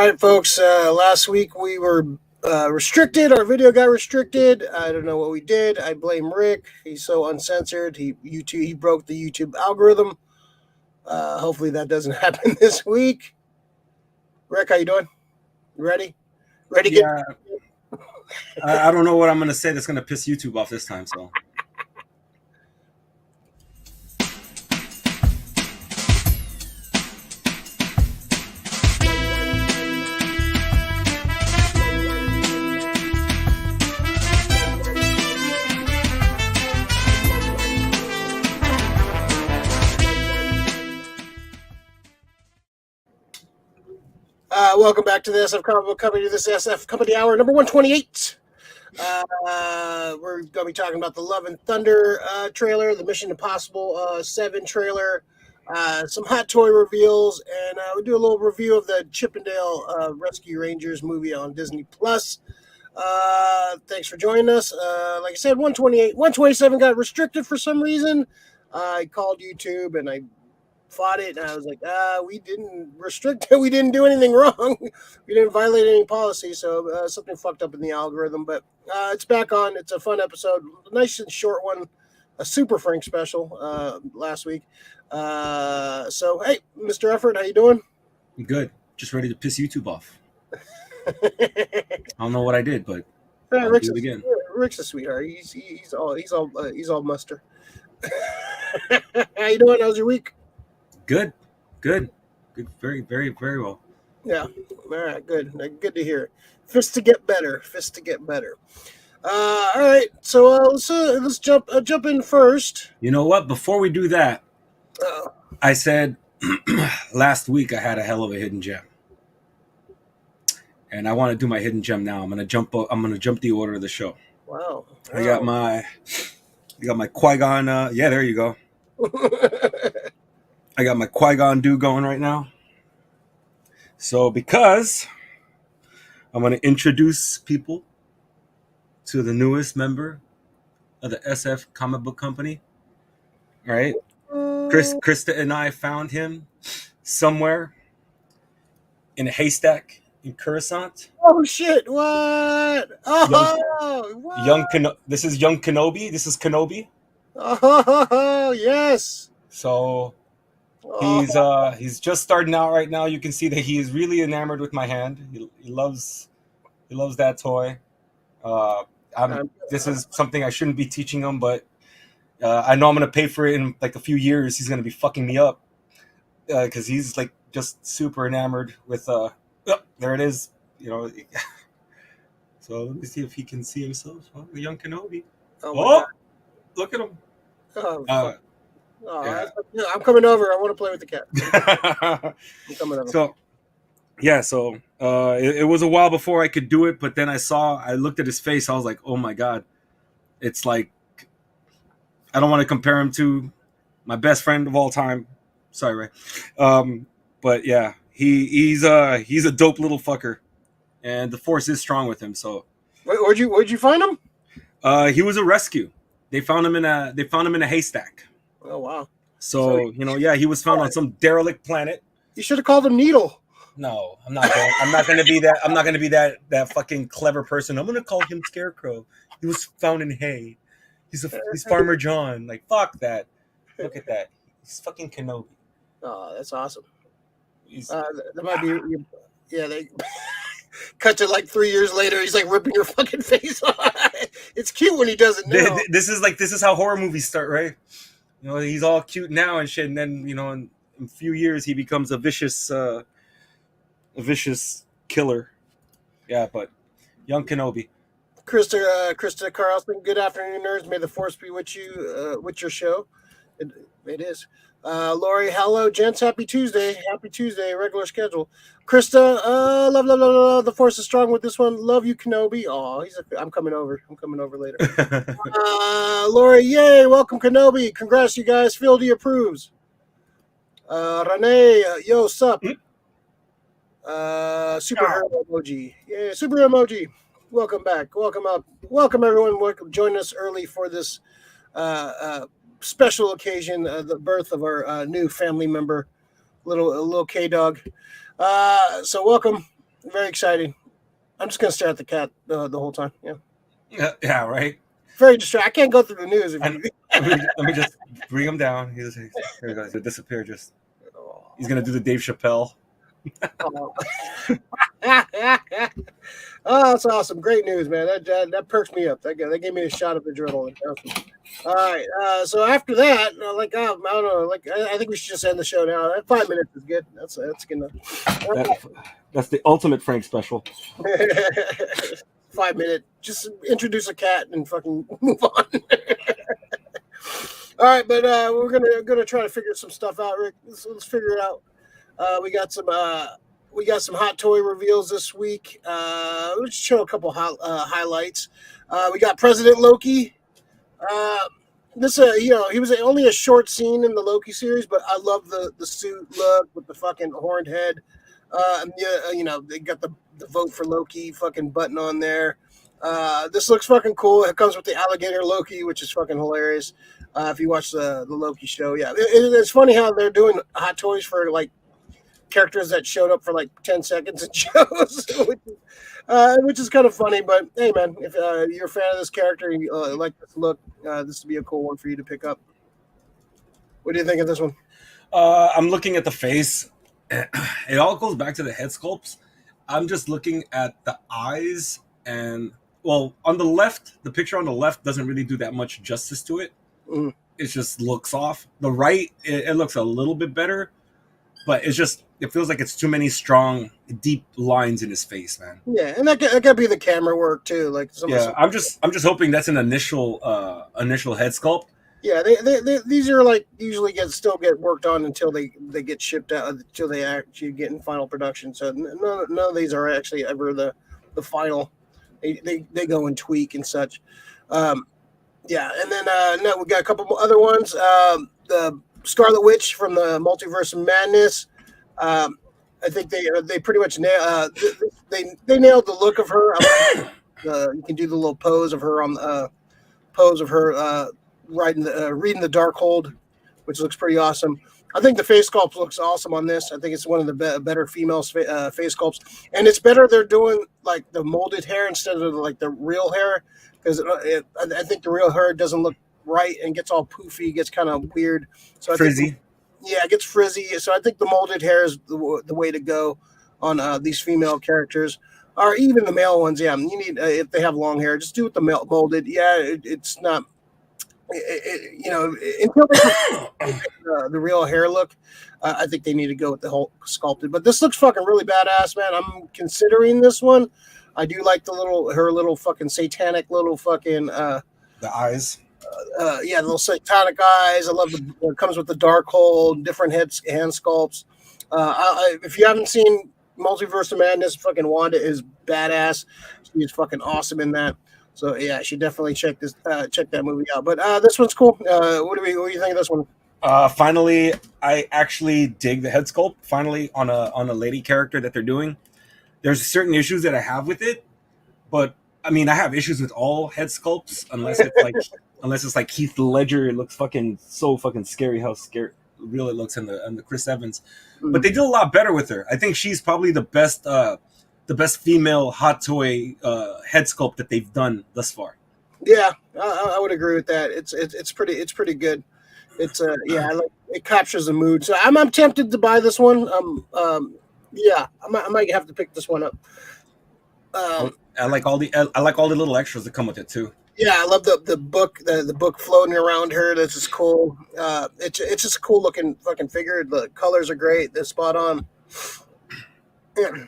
right, folks. Last week we were restricted. Our video got restricted. I don't know what we did. I blame Rick. He's so uncensored. He broke the YouTube algorithm. Hopefully that doesn't happen this week. Rick, how you doing? Ready? Ready? Yeah. I don't know what I'm going to say that's going to piss YouTube off this time. So. Welcome back to the SF Comic Book Company. This is SF Company Hour number 128. We're going to be talking about the Love and Thunder trailer, the Mission Impossible 7 trailer, some hot toy reveals, and we'll do a little review of the Chippendale Rescue Rangers movie on Disney Plus. Thanks for joining us. Like I said, 127 got restricted for some reason. I called YouTube and I fought it, and I was like, we didn't restrict it. We didn't do anything wrong. We didn't violate any policy, so something fucked up in the algorithm. But it's back on. It's a fun episode. A nice and short one. A Super Frank special last week. So, hey, Mr. Effort, how you doing? Good. Just ready to piss YouTube off. I don't know what I did, but I'll do it again. Rick's a sweetheart. He's all muster. How you doing? How's your week? Good. Very, very, very well. Yeah. All right. Good to hear. Fist to get better. All right. So let's jump in first. You know what? Before we do that, I said last week I had a hell of a hidden gem, and I want to do my hidden gem now. I'm gonna jump the order of the show. Wow. I got my Qui-Gon. Yeah, there you go. I got my Qui-Gon do going right now. So because I'm going to introduce people to the newest member of the SF Comic Book Company. All right. Krista and I found him somewhere in a haystack in Coruscant. Oh, shit. What? This is young Kenobi. This is Kenobi. Oh, yes. So... He's just starting out right now. You can see that he is really enamored with my hand. He loves that toy. This is something I shouldn't be teaching him, but I know I'm gonna pay for it in like a few years. He's gonna be fucking me up because he's like just super enamored with. There it is. You know. So let me see if he can see himself. Oh, the young Kenobi. Oh, look at him. Yeah. I'm coming over. I want to play with the cat. I'm coming over. So it was a while before I could do it, but then I looked at his face. I was like, oh my God. It's like, I don't want to compare him to my best friend of all time. Sorry, Ray. But yeah, he's a dope little fucker, and the force is strong with him. So where'd you find him? He was a rescue. They found him in a haystack. Oh wow! So he was found on some derelict planet. You should have called him Needle. No, I'm not going to be that. I'm not going to be that fucking clever person. I'm going to call him Scarecrow. He was found in hay. He's Farmer John. Like fuck that. Look at that. He's fucking Kenobi. Oh, that's awesome. That might be. Yeah, they cut to like 3 years later. He's like ripping your fucking face off. It's cute when he does it now. This is how horror movies start, right? He's all cute now and shit, and then in a few years he becomes a vicious killer. Yeah, but young Kenobi. Krista Carlson, good afternoon, nerds. May the force be with you, with your show. It is. Lori, hello, gents. Happy Tuesday, regular schedule. Krista, love. The force is strong with this one. Love you, Kenobi. Oh, I'm coming over. Later. Lori, yay, welcome, Kenobi. Congrats, you guys. Fieldy approves. Renee, yo, sup. Superhero emoji. Yeah, super emoji. Welcome back. Welcome up. Welcome, everyone. Join us early for this special occasion, the birth of our new family member, little K-Dog. So welcome. Very exciting. I'm just gonna stare at the cat the whole time. Yeah. Yeah, right. Very distracting. I can't go through the news if And you. let me just bring him down. Here he goes. He'll disappear. He's gonna do the Dave Chappelle. Oh. Oh, that's awesome! Great news, man. That perks me up. That gave me a shot of adrenaline. Awesome. All right. So after that, I don't know. I think we should just end the show now. 5 minutes is good. That's good enough. That's the ultimate Frank special. 5 minute. Just introduce a cat and fucking move on. All right, but we're gonna try to figure some stuff out, Rick. Let's figure it out. We got some hot toy reveals this week. We'll just show a couple highlights. We got President Loki. He was only a short scene in the Loki series, but I love the suit look with the fucking horned head. They got the vote for Loki fucking button on there. This looks fucking cool. It comes with the alligator Loki, which is fucking hilarious. If you watch the Loki show, yeah, it's funny how they're doing hot toys for like characters that showed up for like 10 seconds in shows, which is kind of funny. But hey, man, if you're a fan of this character and you like this look, this would be a cool one for you to pick up. What do you think of this one? I'm looking at the face. It all goes back to the head sculpts. I'm just looking at the eyes, and well, on the left, the picture on the left doesn't really do that much justice to it. Mm. It just looks off. The right, it looks a little bit better, but it feels like it's too many strong, deep lines in his face, man. Yeah, and that could be the camera work too. Like, I'm just hoping that's an initial head sculpt. Yeah, these are like usually still get worked on until they get shipped out, until they actually get in final production. So none of these are actually ever the final. They go and tweak and such. Yeah, and then we got a couple other ones. The Scarlet Witch from the Multiverse of Madness. I think they pretty much nailed the look of her. You can do the little pose of her reading the Darkhold, which looks pretty awesome. I think the face sculpt looks awesome on this. I think it's one of the better female face sculpts, and it's better they're doing like the molded hair instead of like the real hair, because I think the real hair doesn't look right and gets all poofy, gets kind of weird. So frizzy. It gets frizzy. So I think the molded hair is the way to go on these female characters, or even the male ones. Yeah, you need if they have long hair, just do it the molded. Yeah, it's not. Until they get the real hair look, I think they need to go with the whole sculpted. But this looks fucking really badass, man. I'm considering this one. I do like her little fucking satanic little fucking the eyes. The little satanic eyes. I love it comes with the Darkhold, different hand sculpts. If you haven't seen Multiverse of Madness, fucking Wanda is badass. She's fucking awesome in that. So yeah, I should definitely check that movie out. But this one's cool. What do you think of this one? Finally, I actually dig the head sculpt. Finally, on a lady character that they're doing. There's certain issues that I have with it, but I mean, I have issues with all head sculpts unless it's like Heath Ledger. It looks so fucking scary how real it looks in the Chris Evans. Mm-hmm. But they did a lot better with her. I think she's probably the best female hot toy head sculpt that they've done thus far. Yeah, I would agree with that. It's pretty good. It's it captures the mood. So I'm tempted to buy this one. I might have to pick this one up. I like all the little extras that come with it too. Yeah, I love the book, the book floating around her. That's just cool. It's just a cool looking fucking figure. The colors are great. They're spot on. Yeah.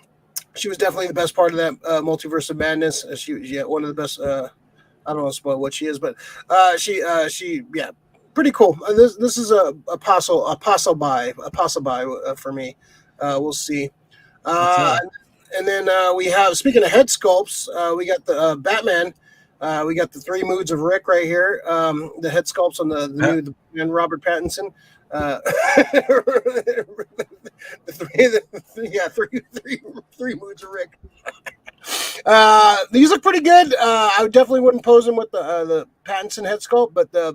She was definitely the best part of that Multiverse of Madness. She one of the best. I don't want to spoil what she is, but she pretty cool. This is a apostle buy for me. We'll see. And then we have, speaking of head sculpts, we got the Batman. We got the 3 moods of Rick right here. The head sculpts on the new and Robert Pattinson. Three moods of Rick. These look pretty good. I definitely wouldn't pose them with the Pattinson head sculpt, but the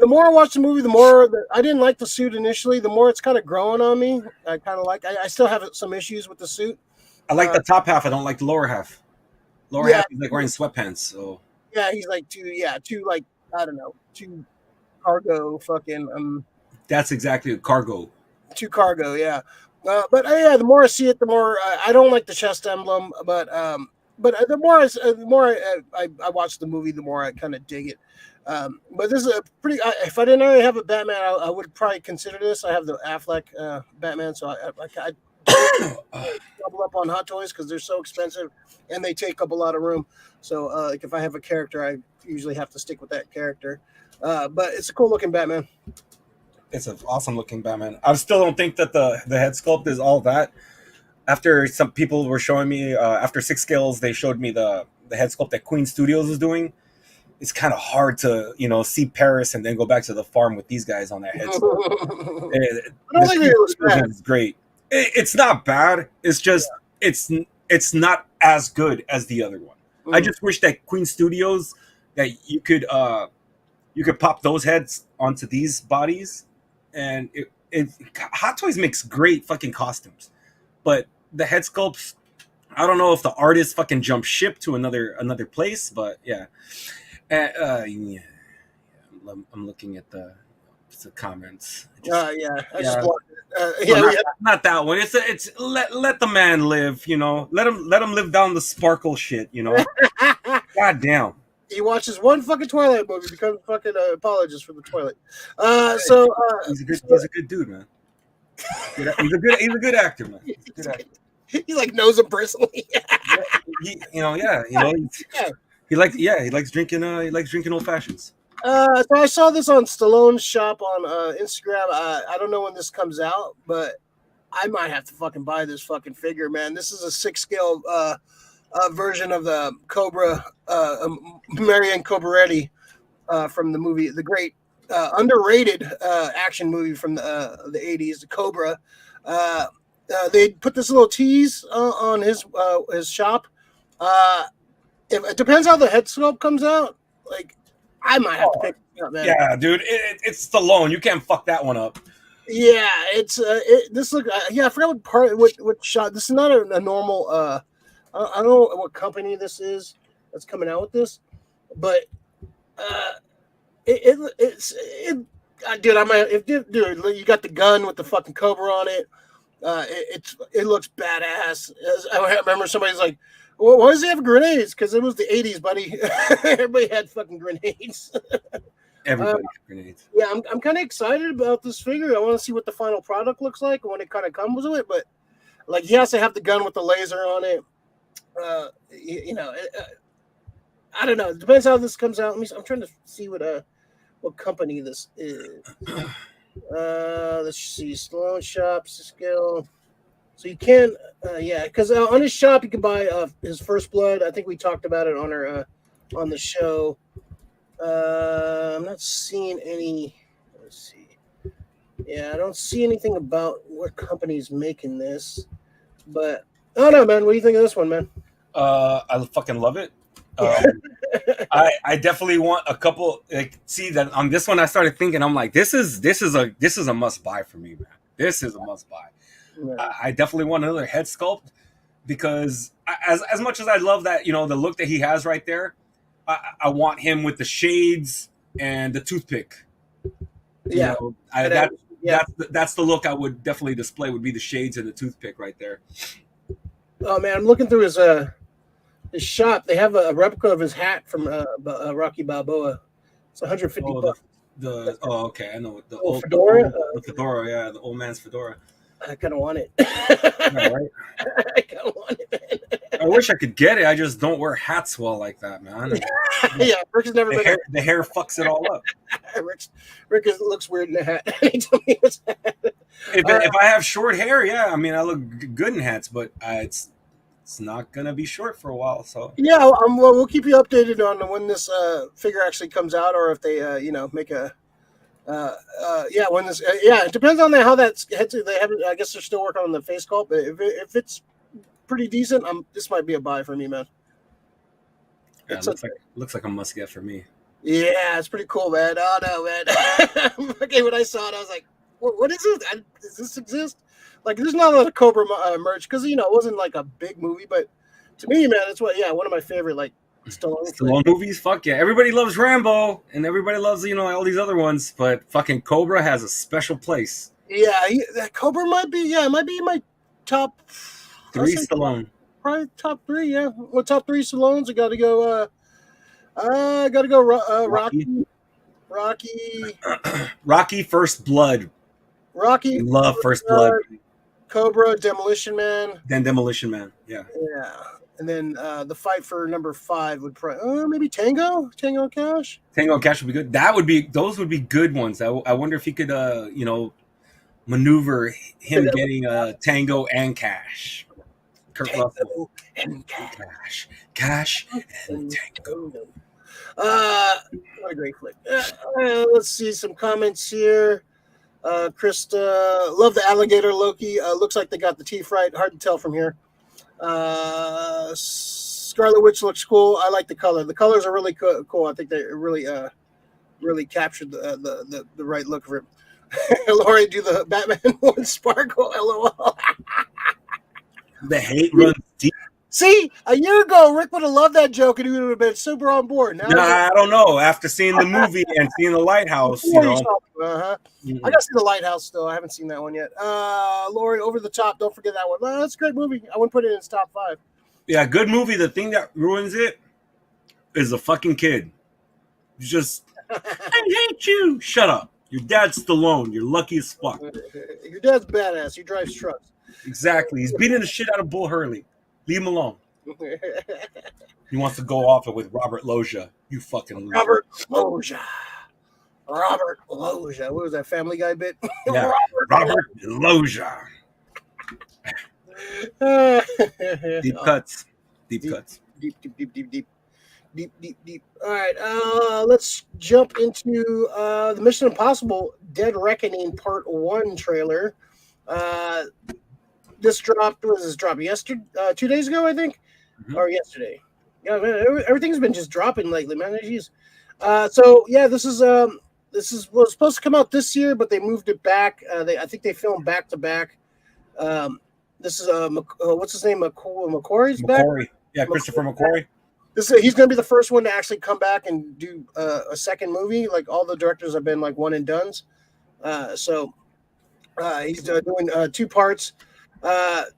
more I watch the movie, the more I didn't like the suit initially. The more it's kind of growing on me. I kind of like. I still have some issues with the suit, I like the top half. I don't like the lower half. Lower Yeah, half is like wearing sweatpants. So yeah, he's like two like I don't know, two cargo fucking that's exactly a cargo. two cargo, yeah. But yeah, the more I see it, the more I don't like the chest emblem, but the more I watch the movie, the more I kind of dig it. But this is a pretty. If I didn't already have a Batman, I would probably consider this. I have the Affleck Batman, so I double up on Hot Toys because they're so expensive and they take up a lot of room. So like if I have a character, I usually have to stick with that character. But it's a cool looking Batman. It's an awesome looking Batman. I still don't think that the head sculpt is all that. After some people were showing me after 6 scales, they showed me the head sculpt that Queen Studios is doing. It's kind of hard to see Paris and then go back to the farm with these guys on their heads. I don't think it was bad. It's great. It's not bad. It's just it's not as good as the other one. I just wish that Queen Studios that you could pop those heads onto these bodies, and it Hot Toys makes great fucking costumes, but the head sculpts, I don't know if the artist fucking jumped ship to another place, but yeah. Yeah, I'm looking at the comments. Not that one. It's let the man live. Let him live down the sparkle shit. God damn. He watches one fucking Twilight movie, becomes fucking apologist for the toilet. He's a good dude, man. He's a good actor, man. He like knows him personally. He likes drinking old fashions. So I saw this on Stallone Shop on Instagram. I don't know when this comes out, but I might have to fucking buy this fucking figure, man. This is a 6-scale version of the Cobra, Marion Cobretti from the movie, the great underrated action movie from the 80s, the Cobra. They put this little tease on his shop. It depends how the head sculpt comes out. Like, I might have to pick it up, man. Yeah, dude, it's Stallone. You can't fuck that one up. Yeah, it's this look. I forgot what shot. This is not a normal. I don't know what company this is that's coming out with this, but dude, I might. Dude, you got the gun with the fucking Cobra on it. It looks badass. I remember somebody's like, well, why does he have grenades? Because it was the 80s, buddy. Everybody had fucking grenades. Everybody had grenades. Yeah, I'm kind of excited about this figure. I want to see what the final product looks like when it kind of comes with it. But like, he has to have the gun with the laser on it. I don't know. It depends how this comes out. I'm trying to see what company this is. Let's see, Stallone Shop skill. So you can, because on his shop you can buy his First Blood. I think we talked about it on our on the show. I'm not seeing any. Let's see. Yeah, I don't see anything about what company's making this. But I don't know, man. What do you think of this one, man? I fucking love it. I definitely want a couple. See that on this one, I started thinking. I'm like, this is a must buy for me, man. This is a must buy. Yeah. I definitely want another head sculpt because as much as I love that, the look that he has right there, I want him with the shades and the toothpick. Yeah, that's the look I would definitely display. Would be the shades and the toothpick right there. Oh man, I'm looking through his shop. They have a replica of his hat from Rocky Balboa. It's $150. Okay, I know the old fedora. The fedora, yeah, the old man's fedora. I kind of want it. Yeah, right? I kind of want it, man. I wish I could get it. I just don't wear hats well like that, man. Yeah, Rick has never been. The hair fucks it all up. Rick looks weird in a hat. He told me his hat. If I have short hair, yeah, I mean I look good in hats, but it's not gonna be short for a while. So yeah, well, we'll keep you updated on when this figure actually comes out, or if they make a. When this it depends on how that's they haven't. I guess they're still working on the face sculpt, but if it's pretty decent, this might be a buy for me, man. Yeah, looks like a must get for me. Yeah, it's pretty cool, man. Oh no, man. Okay, when I saw it, I was like, "What is it? Does this exist?" like there's not a lot of Cobra merch because it wasn't like a big movie, but to me, man, it's one of my favorite like Stallone movies. Fuck yeah, everybody loves Rambo and everybody loves all these other ones, but fucking Cobra has a special place. Yeah, Cobra might be my top three Stallone. Probably top three. Yeah, well, top three Stallones. I got to go. Rocky, First Blood. Rocky, love First Blood. Cobra, Demolition Man. Then Demolition Man. Yeah. Yeah, and then the fight for number 5 would probably maybe Tango and Cash. Tango and Cash would be good. Those would be good ones. I wonder if he could maneuver him getting Tango and Cash. Kurt Russell and Cash. Cash and Tango. What a great flick. Let's see some comments here. Krista, love the alligator Loki. Looks like they got the teeth right. Hard to tell from here. Scarlet Witch looks cool. I like the color. The colors are really cool. I think they really captured the right look of it. Lori, do the Batman one sparkle. LOL. The hate runs deep. See, a year ago, Rick would have loved that joke and he would have been super on board. Now, I don't know. After seeing the movie and seeing the lighthouse, I got to see the lighthouse still. I haven't seen that one yet. Lori, Over the Top. Don't forget that one. That's a great movie. I wouldn't put it in its top 5. Yeah, good movie. The thing that ruins it is the fucking kid. Just, I hate you. Shut up. Your dad's Stallone. You're lucky as fuck. Your dad's badass. He drives trucks. Exactly. He's beating the shit out of Bull Hurley. Leave him alone. He wants to go off it with Robert Loggia. You fucking loser. Robert Loggia. What was that Family Guy bit? Yeah. Robert Loggia. Deep cuts. Deep. All right. Let's jump into the Mission Impossible Dead Reckoning Part 1 trailer. This dropped. Was this drop yesterday? 2 days ago, I think, or yesterday. Yeah, man, everything's been just dropping lately, man. Jeez. This was supposed to come out this year, but they moved it back. I think they filmed back to back. This is what's his name? McQuarrie's back. Yeah, Christopher McQuarrie. He's going to be the first one to actually come back and do a second movie. Like all the directors have been like one and dones. He's doing 2 parts.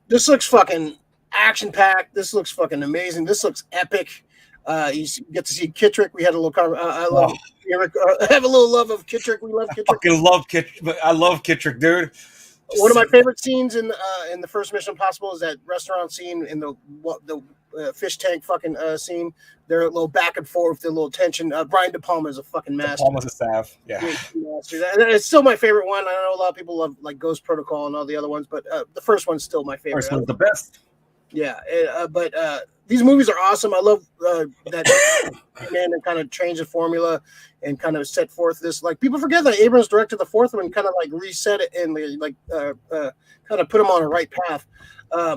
This looks fucking action packed. This looks fucking amazing. This looks epic. You get to see Kittrick. We had a little. I love Eric. I have a little love of Kittrick. We love Kittrick. I fucking love Kittrick. I love Kittrick, dude. One of my favorite scenes in the first Mission Impossible is that restaurant scene in the fish tank fucking scene. They're a little back and forth, a little tension. Brian De Palma is a fucking master. De Palma's a staff, yeah. It's still my favorite one. I know a lot of people love like Ghost Protocol and all the other ones, but the first one's still my favorite. First one's the best. Yeah, but these movies are awesome. I love that man and kind of change the formula and kind of set forth this. Like people forget that Abrams directed the 4th one, kind of like reset it and like kind of put them on a right path. I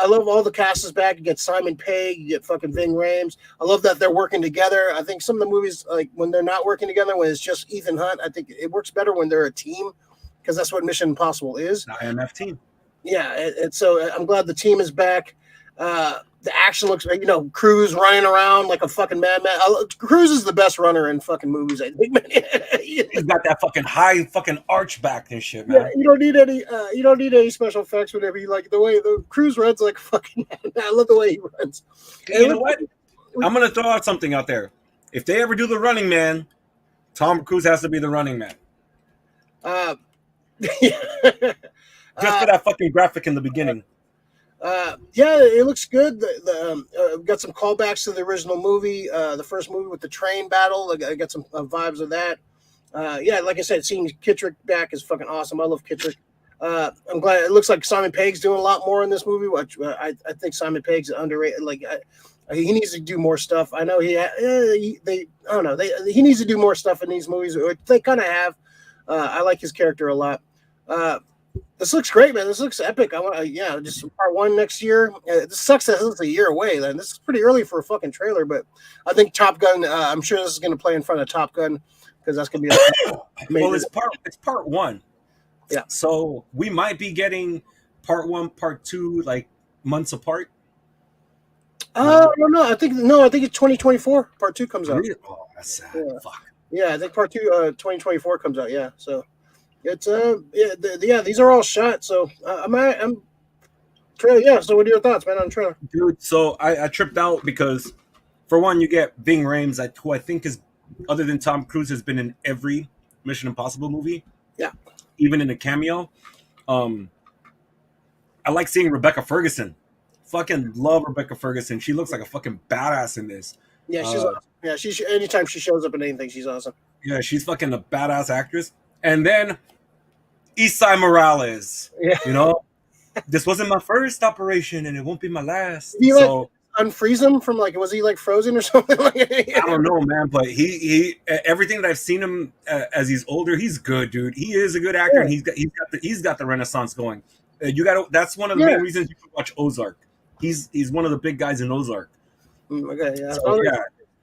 love all the cast is back. You get Simon Pegg, you get fucking Ving Rhames. I love that they're working together. I think some of the movies, like when they're not working together, when it's just Ethan Hunt, I think it works better when they're a team because that's what Mission Impossible is. An IMF team. Yeah, and so I'm glad the team is back. The action looks, Cruise running around like a fucking madman. Cruise is the best runner in fucking movies, I think. He's got that fucking high fucking arch back and shit, man. Yeah, you don't need any special effects whenever you like the way the Cruise runs like fucking. I love the way he runs. You know what? I'm gonna throw out something out there. If they ever do the Running Man, Tom Cruise has to be the Running Man. Just for that fucking graphic in the beginning. It looks good. Got some callbacks to the original movie, the first movie with the train battle. I got some vibes of that. Like I said, seeing Kittrick back is fucking awesome. I love Kittrick. I'm glad. It looks like Simon Pegg's doing a lot more in this movie. Which I think Simon Pegg's underrated. Like he needs to do more stuff. I know he needs to do more stuff in these movies. They kind of have. I like his character a lot. This looks great, man. This looks epic. I want, just part 1 next year. This sucks that it's a year away. Then this is pretty early for a fucking trailer, but I think Top Gun. I'm sure this is going to play in front of Top Gun because that's going to be. Well, it's part 1. Yeah. So we might be getting part 1, part 2, like months apart. I don't know. I think it's 2024. Part 2 comes out. Really? Oh, that's sad. Yeah. Fuck. Yeah, I think part 2, 2024 comes out. Yeah. So it's these are all shot. So I'm trailer. Yeah. So what are your thoughts, man, on the trailer? Dude, so I tripped out because, for one, you get Ving Rhames, who I think is, other than Tom Cruise, has been in every Mission Impossible movie. Yeah. Even in a cameo. I like seeing Rebecca Ferguson. Fucking love Rebecca Ferguson. She looks like a fucking badass in this. Yeah, she's awesome. Yeah, anytime she shows up in anything, she's awesome. Yeah, she's fucking a badass actress. And then Isai Morales. Yeah. You know, this wasn't my first operation, and it won't be my last. Do you unfreeze him from was he frozen or something? I don't know, man, but he everything that I've seen him as he's older, he's good, dude. He is a good actor, and he's got the renaissance going. That's one of the main reasons you should watch Ozark. He's one of the big guys in Ozark. Okay, yeah.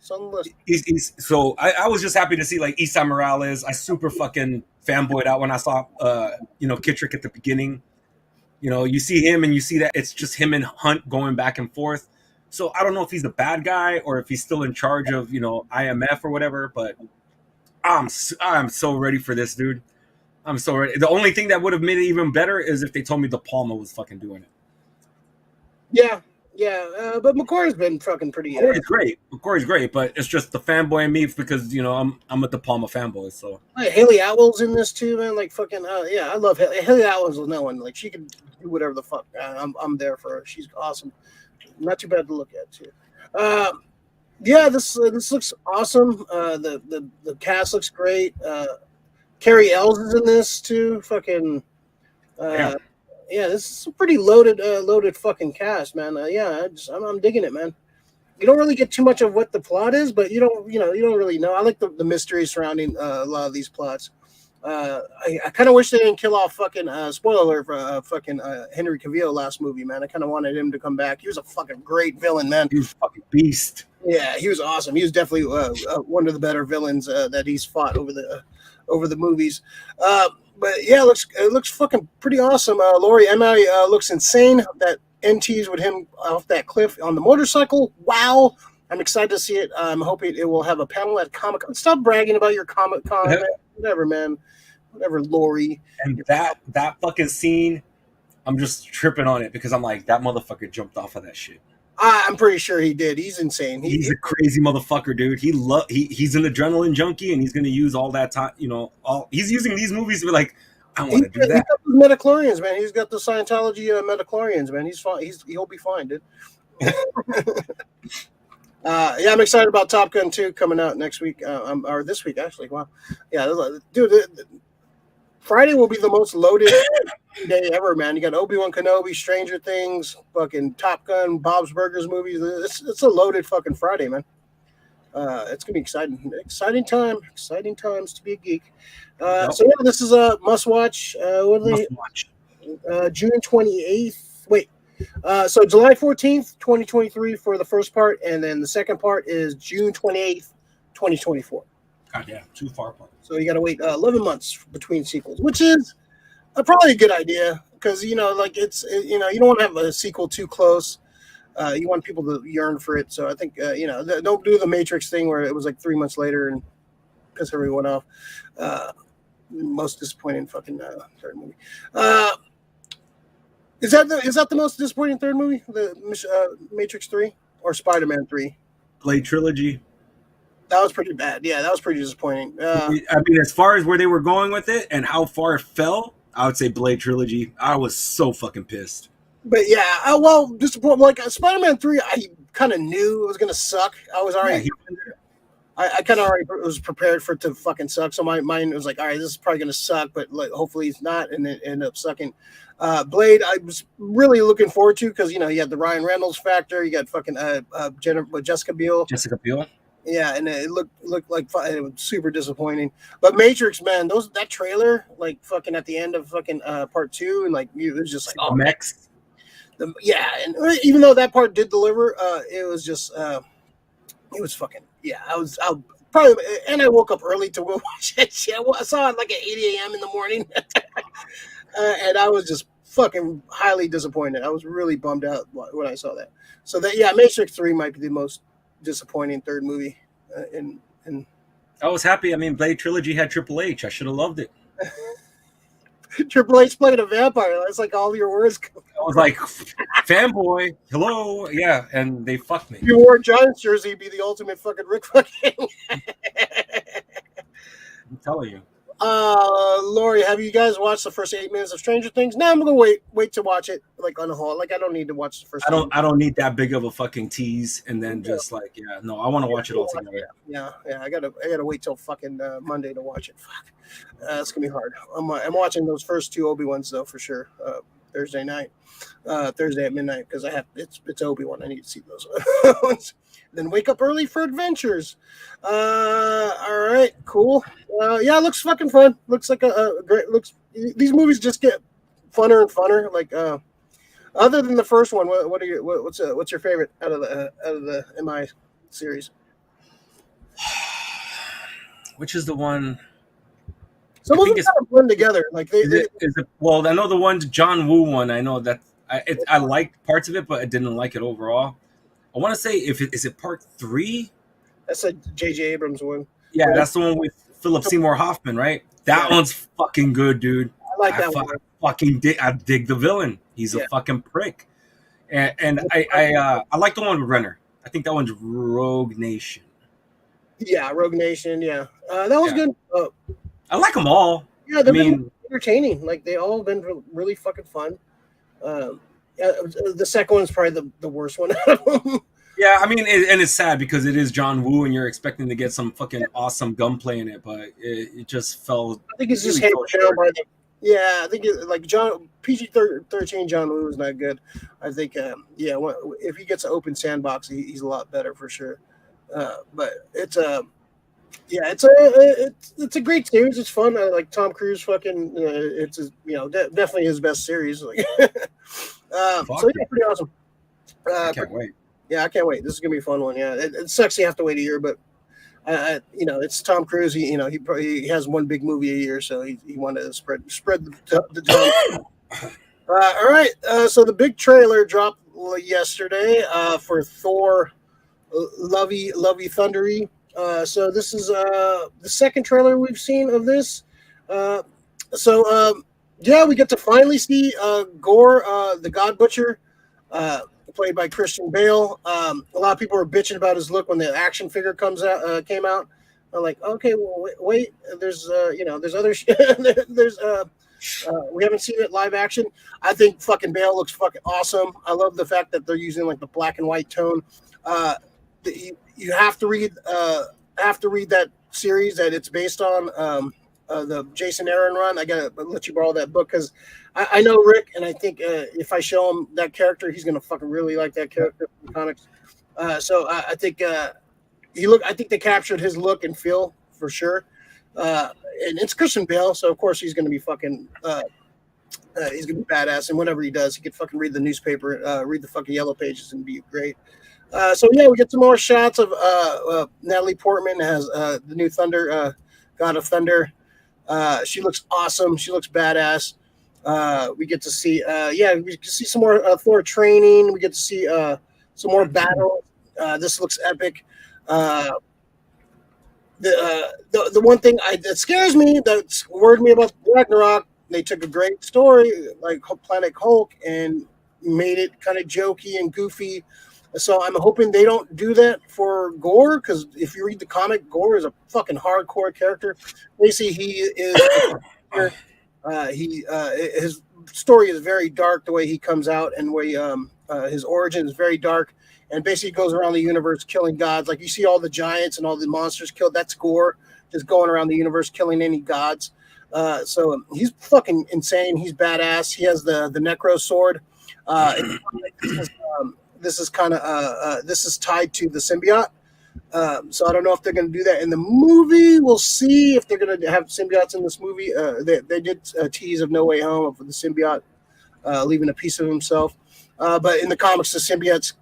So I was just happy to see Isai Morales. I super fucking fanboyed out when I saw Kittrick at the beginning. You see him and you see that it's just him and Hunt going back and forth. So I don't know if he's the bad guy or if he's still in charge of IMF or whatever. But I'm so ready for this, dude. I'm so ready. The only thing that would have made it even better is if they told me De Palma was fucking doing it. Yeah, but McCoy's been fucking pretty. McCoy's great, but it's just the fanboy in me because I'm a De Palma fanboy. So Haley Atwell's in this too, man. I love Haley Atwell's in that one. She can do whatever the fuck. I'm there for her. She's awesome. Not too bad to look at too. This looks awesome. The cast looks great. Carrie Ells is in this too. Fucking. This is a pretty loaded fucking cast, man. I'm digging it, man. You don't really get too much of what the plot is, but you don't really know. I like the mystery surrounding a lot of these plots. I kind of wish they didn't kill off fucking spoiler alert for fucking Henry Cavill last movie, man. I kind of wanted him to come back. He was a fucking great villain, man. He was a fucking beast. Yeah, he was awesome. He was definitely one of the better villains that he's fought over the movies. But yeah, it looks fucking pretty awesome. Laurie Emily looks insane. That NTs with him off that cliff on the motorcycle. Wow. I'm excited to see it. I'm hoping it will have a panel at Comic-Con. Stop bragging about your Comic-Con. Whatever, man. Whatever, Laurie. And that fucking scene, I'm just tripping on it because I'm like, that motherfucker jumped off of that shit. I'm pretty sure he did. He's insane. He's a crazy motherfucker, dude. He's an adrenaline junkie, and he's going to use all that time. He's using these movies to be like, I want to do that. He's got the Metachlorians, man. He's got the Scientology Metachlorians, man. He's fine. He'll be fine, dude. I'm excited about Top Gun 2 coming out next week, or this week actually. Wow, yeah, dude. Friday will be the most loaded day ever, man. You got Obi-Wan Kenobi, Stranger Things, fucking Top Gun, Bob's Burgers movies. It's a loaded fucking Friday, man. It's gonna be exciting times to be a geek. So yeah, this is a must watch. June 28th. Wait. So July 14th, 2023 for the first part, and then the second part is June 28th, 2024. God damn, too far apart. So you got to wait 11 months between sequels, which is probably a good idea because you don't want to have a sequel too close. You want people to yearn for it. So I think don't do the Matrix thing where it was 3 months later and piss everyone off. Most disappointing fucking third movie. Is that the most disappointing third movie? The Matrix 3 or Spider-Man 3? Blade Trilogy. That was pretty bad. Yeah, that was pretty disappointing. I mean, as far as where they were going with it and how far it fell, I would say Blade Trilogy. I was so fucking pissed. But yeah, disappointed. Spider-Man 3, I kind of knew it was going to suck. I was already... I kind of already was prepared for it to fucking suck. So my mind was like, all right, this is probably going to suck, but hopefully it's not. And it ended up sucking. Blade, I was really looking forward to because, you had the Ryan Reynolds factor. You got fucking Jessica Biel. Jessica Biel? Yeah, and it looked like it was super disappointing. But Matrix, man, that trailer, fucking at the end of fucking part 2, and it was just oh, Max. And even though that part did deliver, it was just it was fucking I'll probably, and I woke up early to watch it. I saw it at 8 a.m. in the morning. And I was just fucking highly disappointed. I was really bummed out when I saw that. So that yeah, Matrix 3 might be the most disappointing third movie. In I was happy. I mean, Blade Trilogy had Triple H. I should have loved it. Triple H played a vampire. That's like all your words. I was like, fanboy, hello, yeah, and they fucked me. If you wore a Giants jersey, you'd be the ultimate fucking Rick fucking. I'm telling you. Lori, have you guys watched the first 8 minutes of Stranger Things? No, I'm gonna wait to watch it like on the whole. Like I don't need to watch the first. I don't need that big of a fucking tease, and then just like no, I want to watch it all together. Yeah. I gotta wait till fucking Monday to watch it. Fuck, it's gonna be hard. I'm watching those first 2 Obi-Wans though for sure. Thursday night, Thursday at midnight because I have it's Obi-Wan. I need to see those. Then wake up early for adventures. All right, cool. Yeah, it looks fucking fun. Looks like a great. Looks these movies just get funner and funner. Like other than the first one, what's your favorite out of the MI series? Which is the one? Some of them kind of blend together. Like well, I know the one John Woo one. I know that I liked parts of it, but I didn't like it overall. I want to say is it part 3? That's a J.J. Abrams one. Yeah, that's the one with Philip Seymour Hoffman, right? That one's fucking good, dude. I like that one. I dig the villain. He's a fucking prick. And I like the one with Renner. I think that one's Rogue Nation. Yeah, Rogue Nation. Yeah, that was good. I like them all. Yeah, they've been entertaining. Like they all been really fucking fun. The second one's probably the worst one out of them. Yeah, I mean, and it's sad because it is John Woo, and you're expecting to get some fucking awesome gunplay in it, but it just fell. I think it's just hampered down by the. Yeah, I think like PG-13 John Woo is not good. I think if he gets an open sandbox, he's a lot better for sure. But it's it's a great series. It's fun. I like Tom Cruise. Fucking, it's definitely his best series. Like, so yeah, pretty awesome. I can't wait. Yeah, I can't wait. This is gonna be a fun one. Yeah, it sucks you have to wait a year, but it's Tom Cruise. He he has one big movie a year, so he wanted to spread the time. All right. So the big trailer dropped yesterday for Thor, Lovey Thundery. So this is the second trailer we've seen of this. We get to finally see Gore, the God Butcher, played by Christian Bale. A lot of people were bitching about his look when the action figure came out. I'm like, okay, well, wait. There's there's other we haven't seen it live action. I think fucking Bale looks fucking awesome. I love the fact that they're using like the black and white tone. You have to read that series that it's based on, the Jason Aaron run. I gotta let you borrow that book because I know Rick, and I think if I show him that character, he's gonna fucking really like that character from the comics. So I think I think they captured his look and feel for sure. And it's Christian Bale, so of course he's gonna be fucking he's gonna be badass, and whatever he does, he could fucking read the newspaper, read the fucking yellow pages, and be great. So yeah, we get some more shots of Natalie Portman as the new Thunder, God of Thunder. She looks awesome. She looks badass. We get to see we get to see some more Thor training. We get to see some more battles. This looks epic. The one thing that scares me, that's worried me about Ragnarok, they took a great story like Planet Hulk and made it kind of jokey and goofy. So I'm hoping they don't do that for Gore, because if you read the comic, Gore is a fucking hardcore character. Basically, he is his story is very dark. The way he comes out and his origin is very dark, and basically goes around the universe killing gods. Like you see all the giants and all the monsters killed. That's Gore, just going around the universe killing any gods. So he's fucking insane. He's badass. He has the Necro sword. This is kind of this is tied to the symbiote. So I don't know if they're going to do that in the movie. We'll see if they're going to have symbiotes in this movie. They did a tease of No Way Home for the symbiote leaving a piece of himself. But in the comics, the symbiotes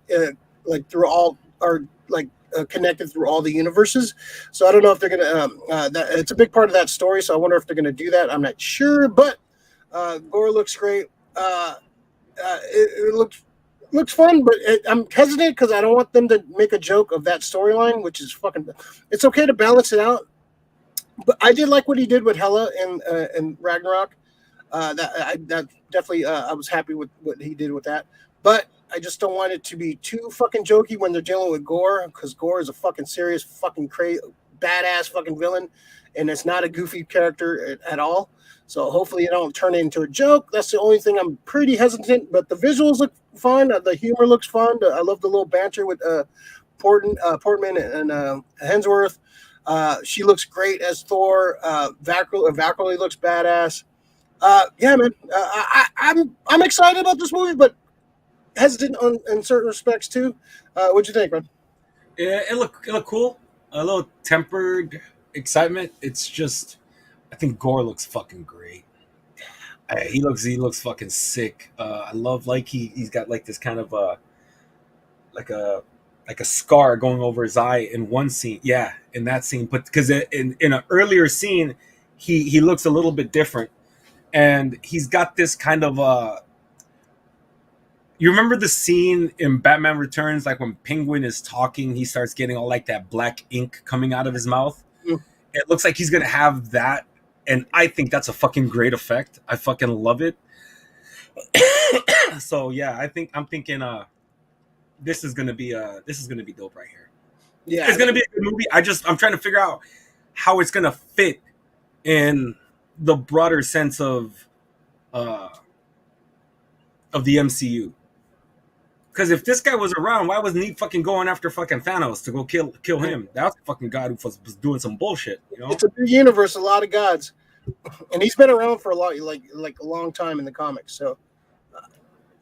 connected through all the universes. So I don't know if they're going to. It's a big part of that story. So I wonder if they're going to do that. I'm not sure, but Gore looks great. It looks fun, but I'm hesitant because I don't want them to make a joke of that storyline, which is fucking. It's okay to balance it out, but I did like what he did with Hela and Ragnarok. That definitely I was happy with what he did with that, but I just don't want it to be too fucking jokey when they're dealing with Gore, because Gore is a fucking serious fucking crazy badass fucking villain, and it's not a goofy character at all. So hopefully you don't turn it into a joke. That's the only thing I'm pretty hesitant. But the visuals look fun. The humor looks fun. I love the little banter with Portman and Hemsworth. She looks great as Thor. Valkyrie looks badass. Yeah, man. I'm excited about this movie, but hesitant in certain respects too. What'd you think, man? Yeah, it looked cool. A little tempered excitement. It's just, I think Gore looks fucking great. He looks fucking sick. I love like he's got like this kind of like a like a scar going over his eye in one scene. Yeah, in that scene, but because in an earlier scene, he looks a little bit different, and he's got this kind of you remember the scene in Batman Returns, like when Penguin is talking, he starts getting all like that black ink coming out of his mouth. Mm. It looks like he's gonna have that, and I think that's a fucking great effect. I fucking love it. So yeah, I'm thinking this is gonna be dope right here. Yeah, It's gonna be a good movie. I'm trying to figure out how it's gonna fit in the broader sense of the MCU. Because if this guy was around, why wasn't he fucking going after fucking Thanos to go kill him? That's a fucking god who was doing some bullshit. You know, it's a big universe, a lot of gods, and he's been around for a lot, like a long time in the comics. So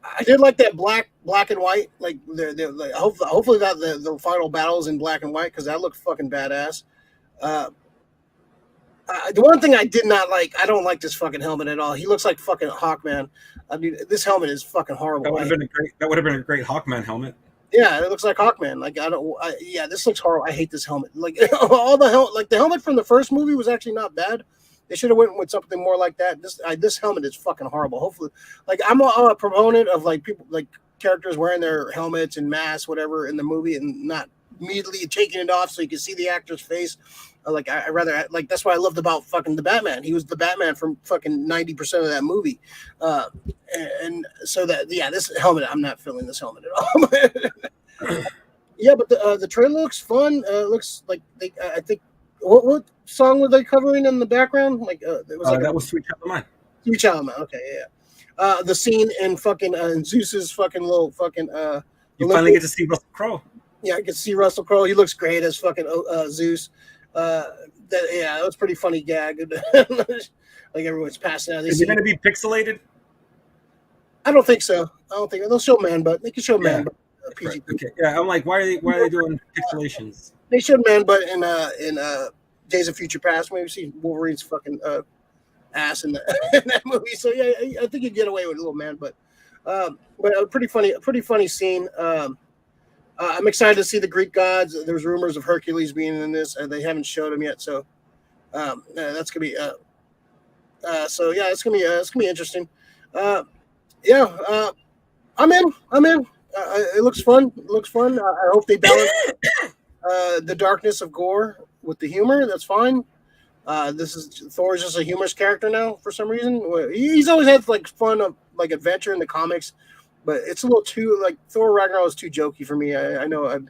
I did like that black and white. Like the hopefully that the final battles in black and white, because that looked fucking badass. The one thing I did not like, I don't like this fucking helmet at all. He looks like fucking Hawkman. I mean, this helmet is fucking horrible. That would have been a great Hawkman helmet. Yeah, it looks like Hawkman. Like yeah, this looks horrible. I hate this helmet. Like all the helmet from the first movie was actually not bad. They should have went with something more like that. This helmet is fucking horrible. Hopefully, like I'm a proponent of like people like characters wearing their helmets and masks, whatever, in the movie, and not immediately taking it off so you can see the actor's face. Like I rather like that's what I loved about fucking the Batman. He was the Batman from fucking 90% of that movie, and so that this helmet, I'm not feeling this helmet at all. Yeah, but the trailer looks fun. Looks like I think what song were they covering in the background? Like it was like that was Sweet Child of Mine. Sweet Child of Mine. Okay, yeah. The scene in fucking Zeus's fucking little fucking. You finally get to see Russell Crowe. Yeah, I get to see Russell Crowe. He looks great as fucking Zeus. That was pretty funny gag. Like everyone's passing out. Is it going to be pixelated? I don't think so. I don't think they'll show man butt. They can show man butt. PG. Okay. Yeah, I'm like, why are they doing pixelations? They showed man butt in Days of Future Past. Maybe see Wolverine's fucking ass in that movie. So yeah, I think you get away with a little man butt. But a pretty funny scene. I'm excited to see the Greek gods. There's rumors of Hercules being in this, and they haven't showed him yet. So that's gonna be. So yeah, it's gonna be interesting. I'm in. It looks fun. I hope they balance the darkness of Gore with the humor. That's fine. Thor is just a humorous character now for some reason. He's always had like fun of like adventure in the comics. But it's a little too like Thor Ragnarok is too jokey for me. I know I'm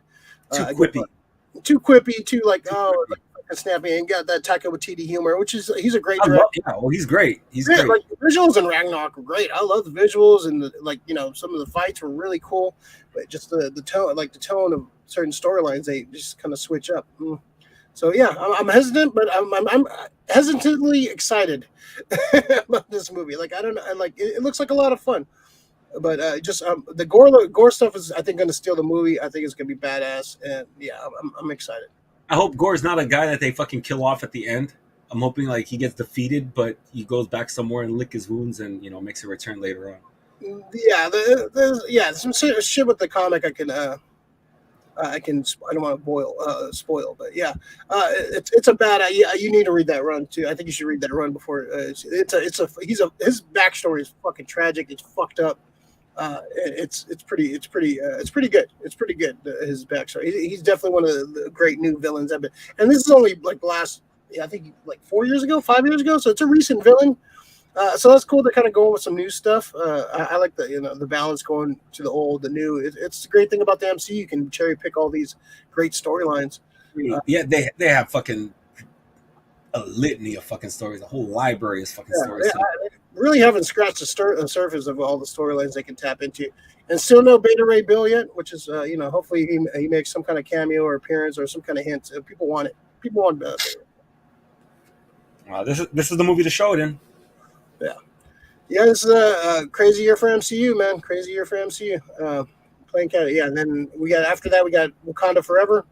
too quippy, too like like snappy, and got that Taika Waititi humor, which is he's a great director. He's great. He's great. Like the visuals in Ragnarok were great. I love the visuals and some of the fights were really cool, but just the tone of certain storylines they just kind of switch up. So yeah, I'm hesitant, but I'm hesitantly excited about this movie. Like I don't know, like it looks like a lot of fun. But the Gore stuff is, I think, going to steal the movie. I think it's going to be badass, and yeah, I'm excited. I hope Gore's not a guy that they fucking kill off at the end. I'm hoping like he gets defeated, but he goes back somewhere and lick his wounds, and makes a return later on. Yeah, there's some shit with the comic I can I don't want to spoil, but yeah, it's a bad. You need to read that run too. I think you should read that run before. His backstory is fucking tragic. It's fucked up. It's pretty good. It's pretty good. His backstory. He's definitely one of the great new villains ever. And this is only like the last, I think like 4 years ago, 5 years ago. So it's a recent villain. So that's cool to kind of go with some new stuff. I like the balance going to the old, the new. It's the great thing about the MCU. You can cherry pick all these great storylines. Yeah, they have fucking a litany of fucking stories. A whole library of fucking stories. Yeah, I really haven't scratched the surface of all the storylines they can tap into, and still no Beta Ray Bill yet. Which is hopefully he makes some kind of cameo or appearance or some kind of hint. People want it. People want Beta Ray. This is the movie to show it in. Yeah, this is a crazy year for MCU, man. Crazy year for MCU. Playing cat, yeah. And then after that we got Wakanda Forever.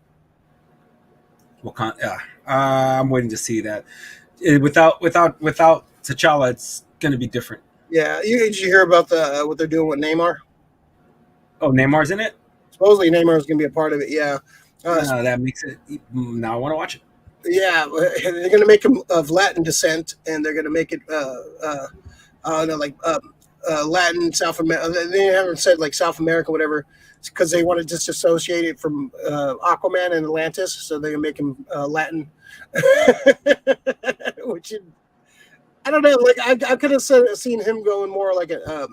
Wakanda. I'm waiting to see that. Without T'Challa, it's gonna be different. Yeah, did you hear about what they're doing with Neymar? Oh, Neymar's in it. Supposedly Neymar is gonna be a part of it. Yeah. That makes it. Now I want to watch it. Yeah, they're gonna make him of Latin descent, and they're gonna make it Latin, South America. They haven't said like South America, whatever, because they want to disassociate it from Aquaman and Atlantis, so they're gonna make him Latin. Which I don't know. Like I could have seen him going more like a